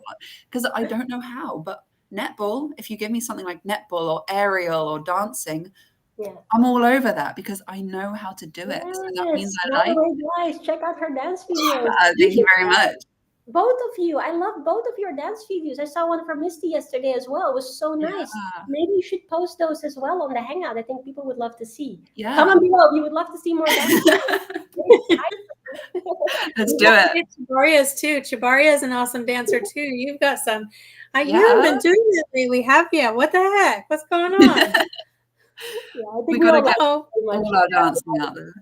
because I don't know how. But netball, if you give me something like netball or aerial or dancing, Yeah. I'm all over that because I know how to do it. So that means Yes. I like. Guys, check out her dance videos. Thank you very much. Both of you. I love both of your dance videos. I saw one from Misty yesterday as well. It was so nice. Yeah. Maybe you should post those as well on the Hangout. I think people would love to see. Yeah. Comment below if you would love to see more dance. Let's do it. Chibaria's too. Chibaria is an awesome dancer too. You've got some. You Yeah. haven't been doing this lately, have you? What the heck? What's going on? Yeah, I think We gotta get Oh, all our dancing out there.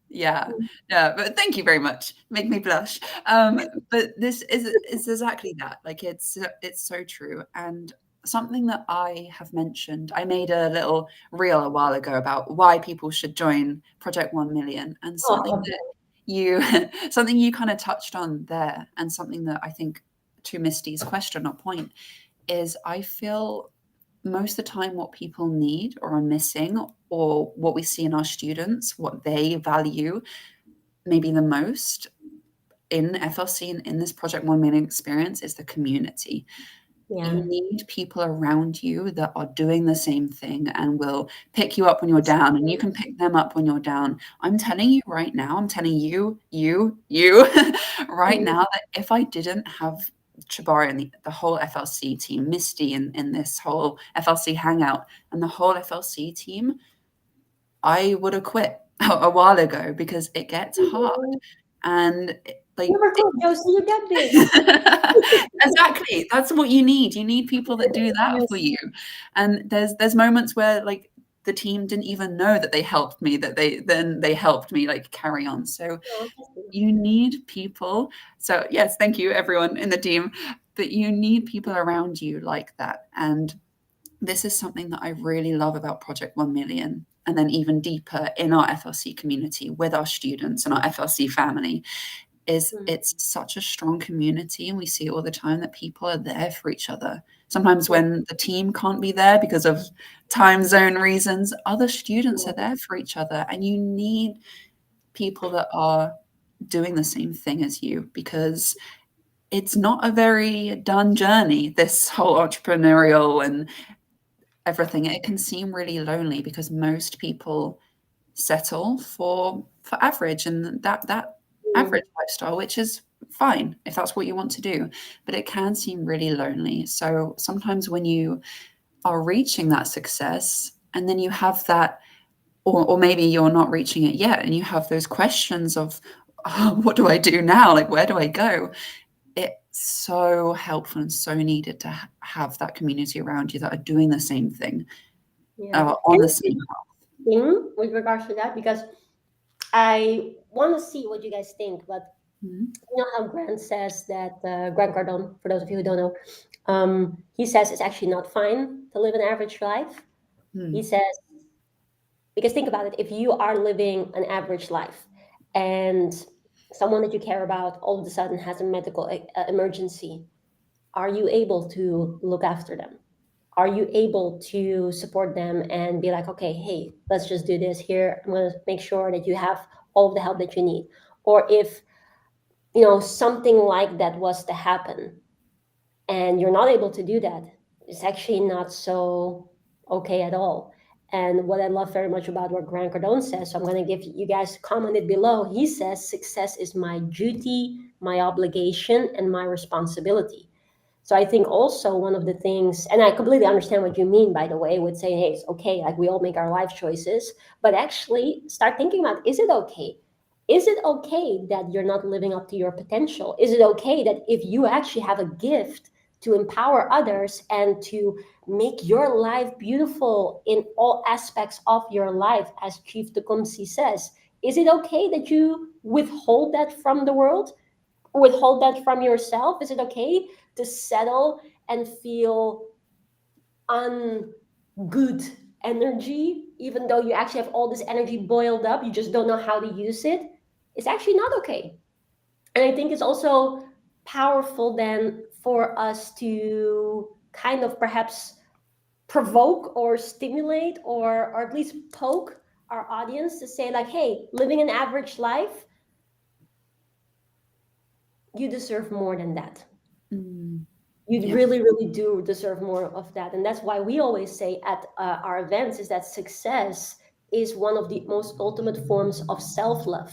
Yeah, yeah, but thank you very much. Make me blush. But this is exactly that. Like it's so true. And something that I have mentioned, I made a little reel a while ago about why people should join Project 1 Million, and something that you something you kind of touched on there, and something that I think, to Misty's question or point, is I feel most of the time what people need or are missing, or what we see in our students, what they value maybe the most in FLC and in this Project 1 Million experience, is the community. Yeah. You need people around you that are doing the same thing and will pick you up when you're down, and you can pick them up when you're down. I'm telling you right now, I'm telling you right now, that if I didn't have Chibaria and the whole FLC team, Misty in this whole FLC hangout, and the whole FLC team, I would have quit a while ago, because it gets hard. And like, never quit, Josie, you got this. exactly, that's what you need. You need people that do that for you. And there's moments where like the team didn't even know that they helped me, that they helped me like carry on. So you need people. So yes, thank you everyone in the team, but you need people around you like that. And this is something that I really love about Project 1 Million, and then even deeper in our FLC community with our students and our FLC family, is it's such a strong community, and we see it all the time that people are there for each other. Sometimes when the team can't be there because of time zone reasons, other students are there for each other, and you need people that are doing the same thing as you, because it's not a very done journey, this whole entrepreneurial and everything. It can seem really lonely because most people settle for average, and that average lifestyle, which is fine if that's what you want to do, but it can seem really lonely. So sometimes when you are reaching that success, and then you have that, or maybe you're not reaching it yet, and you have those questions of, oh, what do I do now? Like, where do I go? It's so helpful and so needed to have that community around you that are doing the same thing, on the same path. Thing with regards to that, because I want to see what you guys think, but you know how Grant says that, Grant Cardone, for those of you who don't know, he says it's actually not fine to live an average life. He says, because think about it, if you are living an average life and someone that you care about all of a sudden has a medical emergency, are you able to look after them? Are you able to support them and be like, okay, hey, let's just do this here. I'm going to make sure that you have all the help that you need. Or if, something like that was to happen and you're not able to do that, it's actually not so okay at all. And what I love very much about what Grant Cardone says, so I'm going to give you guys commented below. He says, success is my duty, my obligation, and my responsibility. So I think also one of the things, and I completely understand what you mean, by the way, with saying, hey, it's okay, like we all make our life choices, but actually start thinking about, is it okay? Is it okay that you're not living up to your potential? Is it okay that if you actually have a gift to empower others and to make your life beautiful in all aspects of your life, as Chief Tecumseh says, is it okay that you withhold that from the world? Withhold that from yourself? Is it okay to settle and feel ungood energy, even though you actually have all this energy boiled up, you just don't know how to use it? It's actually not okay. And I think it's also powerful then for us to kind of perhaps provoke or stimulate or at least poke our audience to say, like, hey, living an average life, you deserve more than that. Mm. You Yeah. really, really do deserve more of that. And that's why we always say at our events is that success is one of the most ultimate forms of self-love,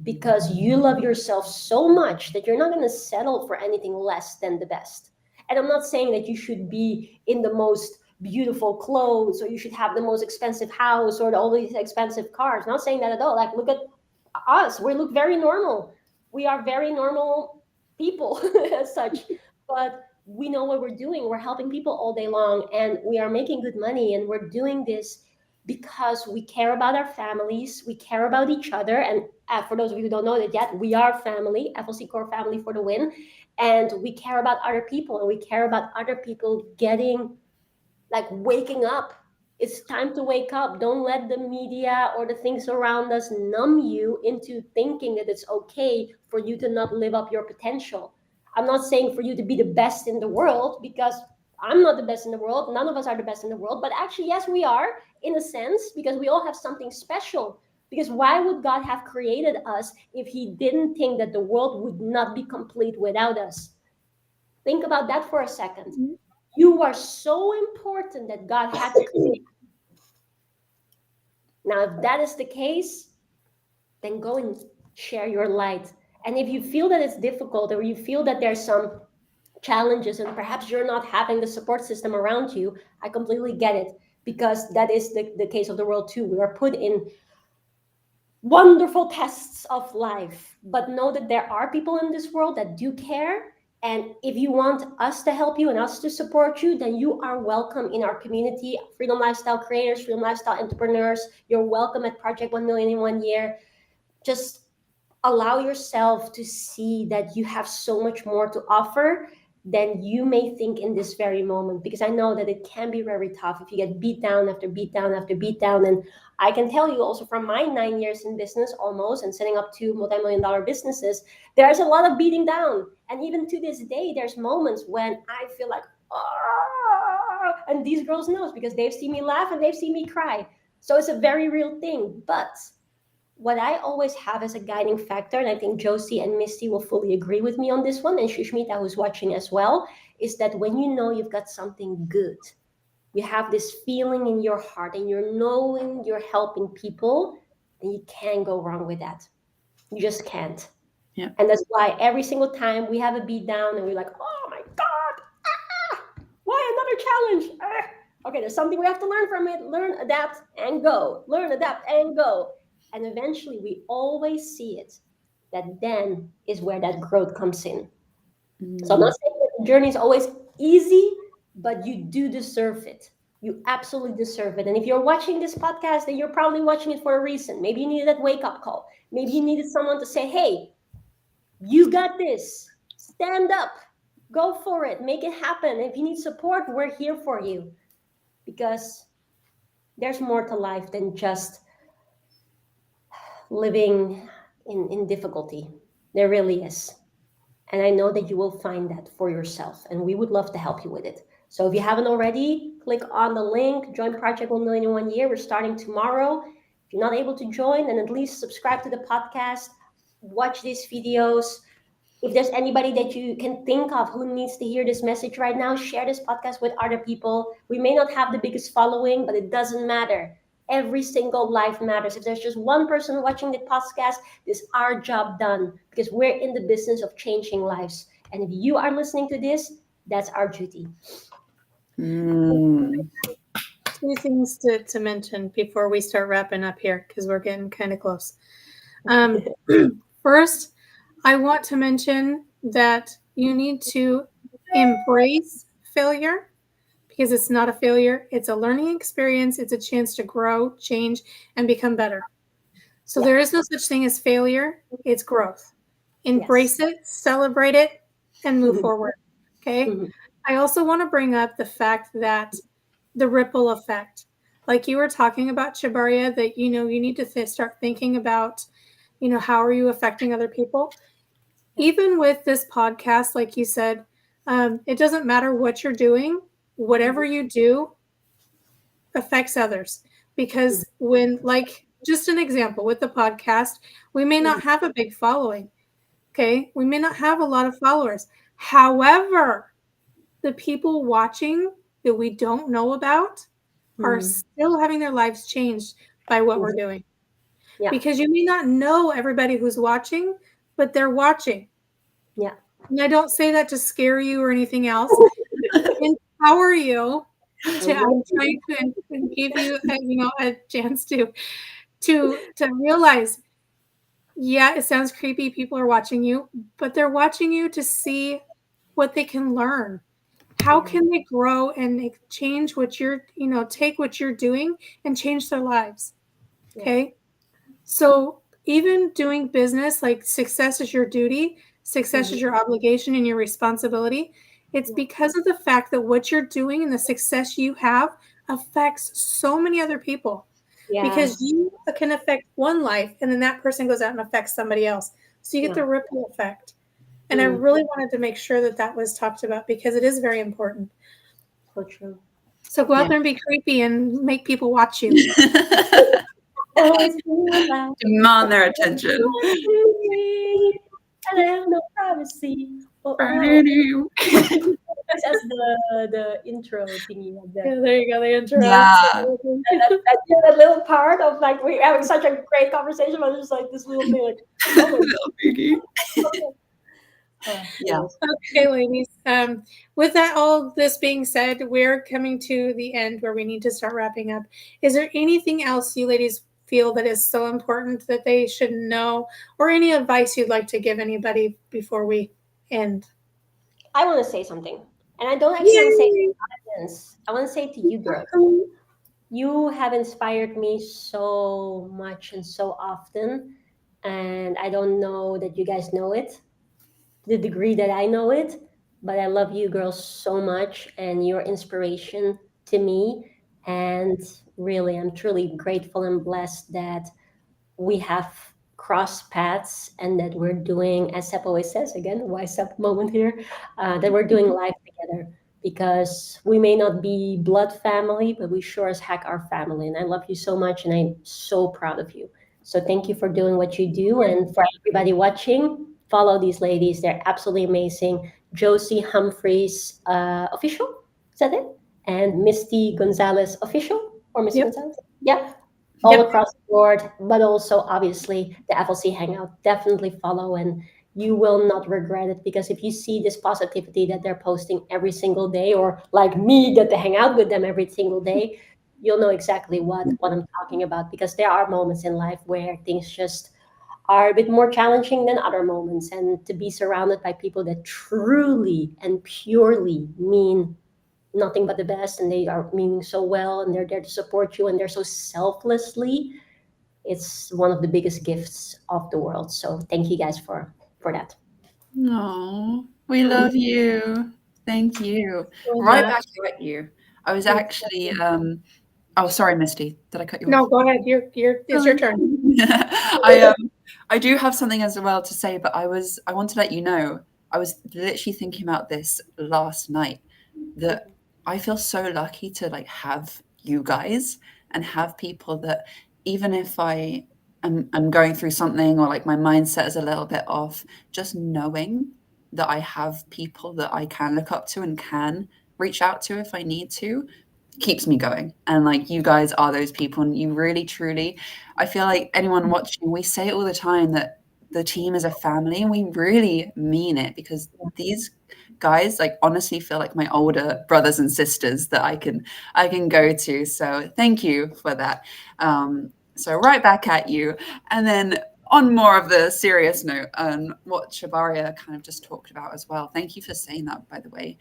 because you love yourself so much that you're not going to settle for anything less than the best. And I'm not saying that you should be in the most beautiful clothes or you should have the most expensive house or all these expensive cars. I'm not saying that at all. Like, look at us. We look very normal. We are very normal people as such. But we know what we're doing. We're helping people all day long and we are making good money, and we're doing this because we care about our families, we care about each other. And for those of you who don't know that yet, we are family, FLC Core family for the win. And we care about other people, and we care about other people getting, like, waking up. It's time to wake up. Don't let the media or the things around us numb you into thinking that it's okay for you to not live up your potential. I'm not saying for you to be the best in the world, because I'm not the best in the world. None of us are the best in the world. But actually, yes, we are, in a sense, because we all have something special. Because why would God have created us if He didn't think that the world would not be complete without us? Think about that for a second. You are so important that God had to create. Now, if that is the case, then go and share your light. And if you feel that it's difficult, or you feel that there's some challenges and perhaps you're not having the support system around you, I completely get it, because that is the case of the world too. We are put in wonderful tests of life, but know that there are people in this world that do care. And if you want us to help you and us to support you, then you are welcome in our community. Freedom Lifestyle Creators, Freedom Lifestyle Entrepreneurs, you're welcome at Project 1 Million in 1 Year. Just allow yourself to see that you have so much more to offer than you may think in this very moment, because I know that it can be very tough if you get beat down after beat down after beat down. And I can tell you also from my 9 years in business almost, and setting up 2 multi-million-dollar businesses, there's a lot of beating down. And even to this day, there's moments when I feel like, oh, and these girls knows, because they've seen me laugh and they've seen me cry. So it's a very real thing. But what I always have as a guiding factor, and I think Josie and Misty will fully agree with me on this one, and Shushmita, who's watching as well, is that when you know you've got something good, you have this feeling in your heart, and you're knowing you're helping people, then you can't go wrong with that. You just can't. Yeah. And that's why every single time we have a beat down and we're like, oh my God, why another challenge? Okay, there's something we have to learn from it. Learn, adapt, and go. Learn, adapt, and go. And eventually we always see it. That then is where that growth comes in. So I'm not saying that the journey is always easy, but you do deserve it. You absolutely deserve it. And if you're watching this podcast, then you're probably watching it for a reason. Maybe you needed that wake up call. Maybe you needed someone to say, hey, you got this. Stand up. Go for it. Make it happen. If you need support, we're here for you. Because there's more to life than just living in difficulty. There really is. And I know that you will find that for yourself. And we would love to help you with it. So if you haven't already, click on the link, join Project 1 Million in 1 year. We're starting tomorrow. If you're not able to join, then at least subscribe to the podcast, watch these videos. If there's anybody that you can think of who needs to hear this message right now, share this podcast with other people. We may not have the biggest following, but it doesn't matter. Every single life matters. If there's just one person watching the podcast, this is our job done because we're in the business of changing lives. And if you are listening to this, that's our duty. Two things to mention before we start wrapping up here because we're getting kind of close. First, I want to mention that you need to embrace failure because it's not a failure. It's a learning experience. It's a chance to grow, change, and become better. So there is no such thing as failure. It's growth. Embrace it, celebrate it, and move forward. Okay. I also want to bring up the fact that the ripple effect, like you were talking about, Chabaria, that, you need to start thinking about, how are you affecting other people? Even with this podcast, like you said, it doesn't matter what you're doing. Whatever you do affects others. Because just an example with the podcast, we may not have a big following. Okay. We may not have a lot of followers. However, the people watching that we don't know about are still having their lives changed by what we're doing. Yeah. Because you may not know everybody who's watching, but they're watching. Yeah. And I don't say that to scare you or anything else. Empower you to I'm trying to give you a chance to realize, yeah, it sounds creepy. People are watching you, but they're watching you to see what they can learn. How can they grow and change what you're, take what you're doing and change their lives? Okay. So even doing business, like success is your duty, success is your obligation and your responsibility. It's because of the fact that what you're doing and the success you have affects so many other people. Because you can affect one life and then that person goes out and affects somebody else. So you get the ripple effect. And I really wanted to make sure that was talked about because it is very important. So true. So go out there and be creepy and make people watch you. Demand their attention. And I have no privacy. That's the intro thingy of that. Yeah, there you go, the intro. Yeah. That little part of like we're having such a great conversation, but just like this little thing, like Little piggy. yeah. Okay, ladies. With that, all this being said, we're coming to the end where we need to start wrapping up. Is there anything else you ladies feel that is so important that they should know, or any advice you'd like to give anybody before we end? I want to say something, and I don't actually want to say to the audience. I want to say to you girls. You have inspired me so much and so often, and I don't know that you guys know it, the degree that I know it, but I love you girls so much and your inspiration to me. And really, I'm truly grateful and blessed that we have crossed paths and that we're doing, as Sep always says, again, why Sep moment here, that we're doing life together. Because we may not be blood family, but we sure as heck are family. And I love you so much, and I'm so proud of you. So thank you for doing what you do. And for everybody watching, follow these ladies. They're absolutely amazing. Josie Humphreys official, is that it? And Misty Gonzalez official, or Misty Gonzalez? Yeah. All across the board, but also obviously the FLC Hangout. Definitely follow, and you will not regret it, because if you see this positivity that they're posting every single day, or like me that they hang out with them every single day, you'll know exactly what I'm talking about, because there are moments in life where things just are a bit more challenging than other moments, and to be surrounded by people that truly and purely mean nothing but the best, and they are meaning so well, and they're there to support you, and they're so selflessly, it's one of the biggest gifts of the world. So thank you guys for that. Oh, we love you. Thank you. Right back at you. I was actually oh, sorry, Misty. Did I cut you off? No, go ahead. It's your turn. I do have something as well to say, but I want to let you know, I was literally thinking about this last night, that I feel so lucky to like have you guys and have people that even if I'm going through something or like my mindset is a little bit off, just knowing that I have people that I can look up to and can reach out to if I need to keeps me going. And like you guys are those people, and you really truly, I feel like anyone watching, we say it all the time that the team is a family, and we really mean it, because these guys like honestly feel like my older brothers and sisters that I can go to. So thank you for that. So right back at you. And then on more of the serious note, what Shabaria kind of just talked about as well. Thank you for saying that, by the way,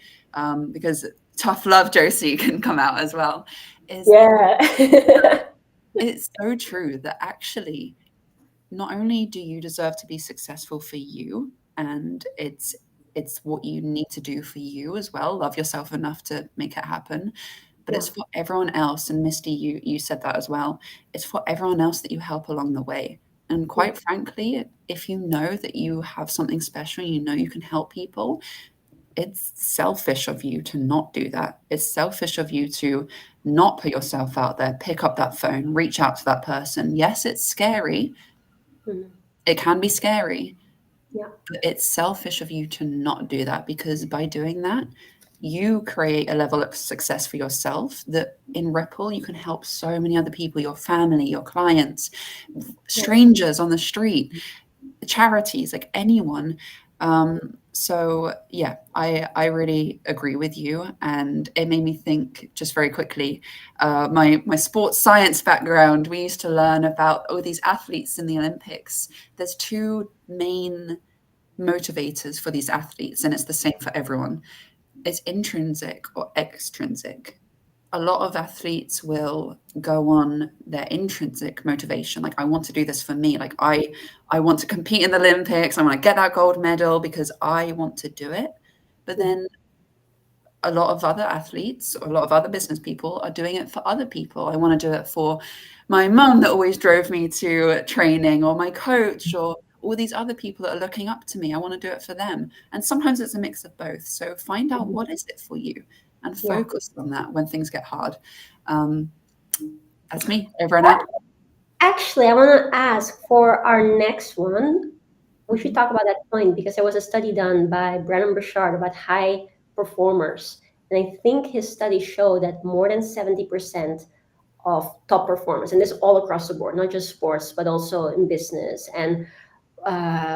because tough love Josie can come out as well. Is Yeah. it's so true that actually not only do you deserve to be successful for you, and it's what you need to do for you as well, love yourself enough to make it happen, but Yeah. it's for everyone else. And Misty, you said that as well. It's for everyone else that you help along the way. And quite frankly, if you know that you have something special, you know you can help people, it's selfish of you to not do that. It's selfish of you to not put yourself out there, pick up that phone, reach out to that person. Yes, it's scary. Mhm. It can be scary, Yeah. but it's selfish of you to not do that, because by doing that, you create a level of success for yourself that in ripple, you can help so many other people, your family, your clients, strangers on the street, charities, like anyone. So yeah, I really agree with you, and it made me think just very quickly. My sports science background, we used to learn about these athletes in the Olympics. There's two main motivators for these athletes, and it's the same for everyone. It's intrinsic or extrinsic. A lot of athletes will go on their intrinsic motivation, like I want to do this for me, like I want to compete in the Olympics, I want to get that gold medal because I want to do it. But then a lot of other athletes or a lot of other business people are doing it for other people. I want to do it for my mum that always drove me to training, or my coach, or all these other people that are looking up to me. I want to do it for them. And sometimes it's a mix of both. So find out what is it for you and Yeah. focus on that when things get hard. Um, that's me, over and out. Actually, I want to ask for our next one. We should talk about that point because there was a study done by Brennan Burchard about high performers. And I think his study showed that more than 70% of top performers, and this all across the board, not just sports, but also in business and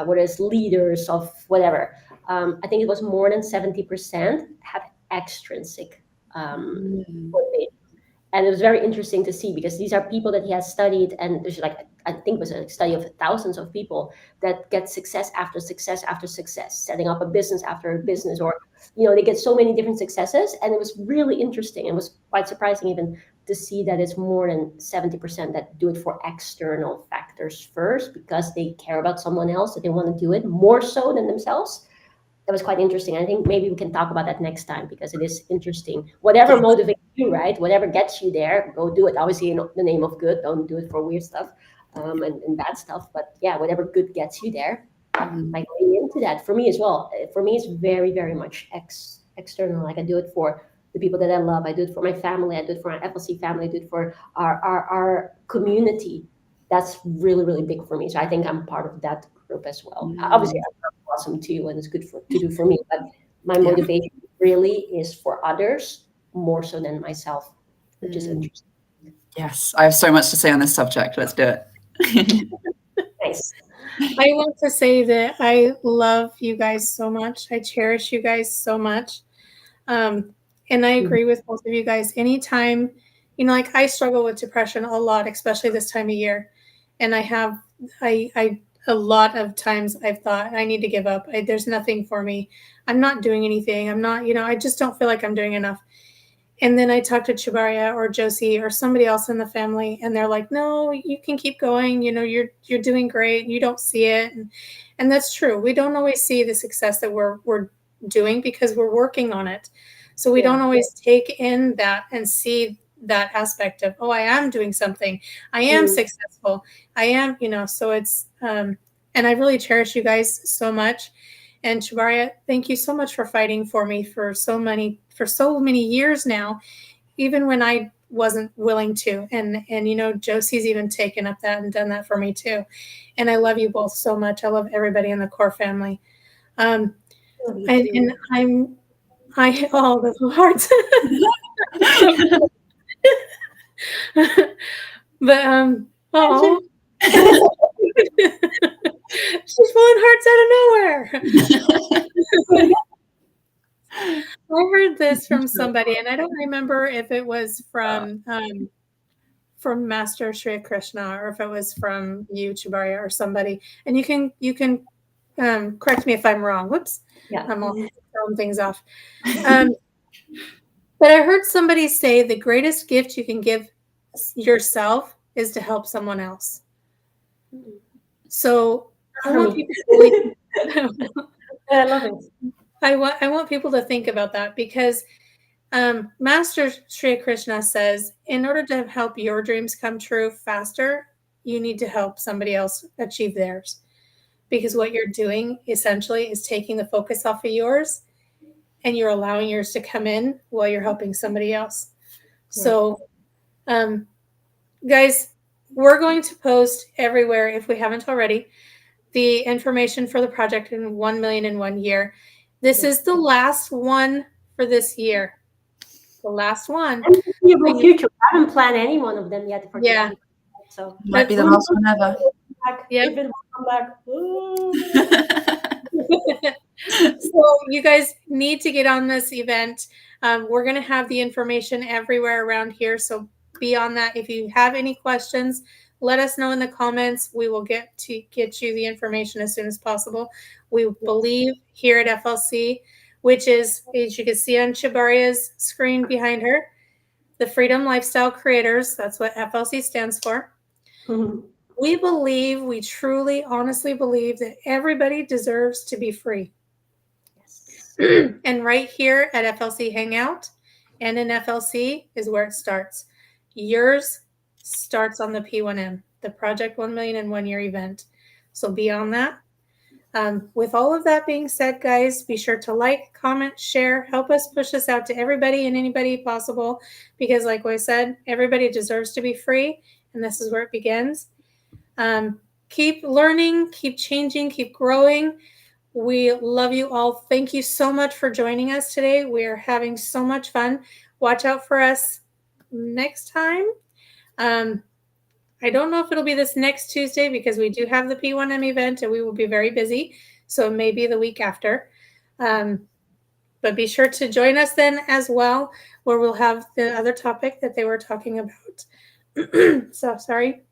what is leaders of whatever. I think it was more than 70% have extrinsic Mm. motivation. And it was very interesting to see because these are people that he has studied, and there's like I think it was a study of thousands of people that get success after success after success, setting up a business after a business, or they get so many different successes, and it was really interesting. It was quite surprising even to see that it's more than 70% that do it for external factors first because they care about someone else, that they want to do it more so than themselves. That was quite interesting. I think maybe we can talk about that next time because it is interesting. Whatever Yeah. motivates you, right? Whatever gets you there, go do it. Obviously, in the name of good, don't do it for weird stuff and bad stuff. But yeah, whatever good gets you there, like lean into that. For me as well. For me, it's very, very much external. Like I do it for the people that I love. I do it for my family. I do it for our FLC family. I do it for our community. That's really, really big for me. So I think I'm part of that group as well. Obviously, Mm. awesome too, and it's good to do for me. But my Yeah. motivation really is for others more so than myself, which is Mm. interesting. Yes, I have so much to say on this subject. Let's do it. Nice. I want to say that I love you guys so much. I cherish you guys so much. And I agree with both of you guys. Anytime, like I struggle with depression a lot, especially this time of year. And I a lot of times I've thought I need to give up. There's nothing for me. I'm not doing anything. I'm not, I just don't feel like I'm doing enough. And then I talk to Chibaria or Josie or somebody else in the family, and they're like, "No, you can keep going. You're doing great. You don't see it." And that's true. We don't always see the success that we're doing because we're working on it. So we Yeah. don't always take in that and see that aspect of, oh, I am doing something. I am successful. I am, so it's and I really cherish you guys so much. And Shabaria, thank you so much for fighting for me for so many years now, even when I wasn't willing to. And you know, Josie's even taken up that and done that for me too. And I love you both so much. I love everybody in the core family. Love you And too. I all the hearts. But oh, she's pulling hearts out of nowhere. I heard this from somebody, and I don't remember if it was from Master Shri Krishna or if it was from you, Chabarya, or somebody. And you can correct me if I'm wrong. Whoops, Yeah. I'm all throwing things off. But I heard somebody say the greatest gift you can give yourself is to help someone else. So I want people to I love it. I want people to think about that, because Master Sri Krishna says, in order to help your dreams come true faster, you need to help somebody else achieve theirs. Because what you're doing essentially is taking the focus off of yours and you're allowing yours to come in while you're helping somebody else. So, guys, we're going to post everywhere, if we haven't already, the information for the project in 1 million in 1 year. This is the last one for this year. The last one. And foreseeable future. I haven't planned any one of them yet for Yeah. 2025. So Might be the last one ever. Yeah. If it will come back. Ooh. So you guys need to get on this event. We're going to have the information everywhere around here. So be on that. If you have any questions, let us know in the comments. We will get you the information as soon as possible. We believe here at FLC, which is, as you can see on Shabaria's screen behind her, the Freedom Lifestyle Creators. That's what FLC stands for. We truly, honestly believe that everybody deserves to be free. Yes. And right here at FLC Hangout and in FLC is where it starts. Yours starts on the P1M, the Project 1 Million in 1 Year event. So be on that. With all of that being said, guys, be sure to like, comment, share, help us push this out to everybody and anybody possible, because like I said, everybody deserves to be free, and this is where it begins. Keep learning, keep changing, keep growing. We love you all. Thank you so much for joining us today. We are having so much fun. Watch out for us next time. I don't know if it'll be this next Tuesday, because we do have the P1M event and we will be very busy. So it may be the week after. But be sure to join us then as well, where we'll have the other topic that they were talking about. So sorry.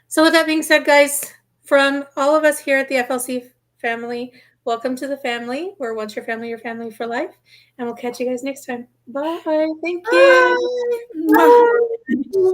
So with that being said, guys, from all of us here at the FLC family, welcome to the family, where once your family for life. And we'll catch you guys next time. Bye. Thank you. Bye.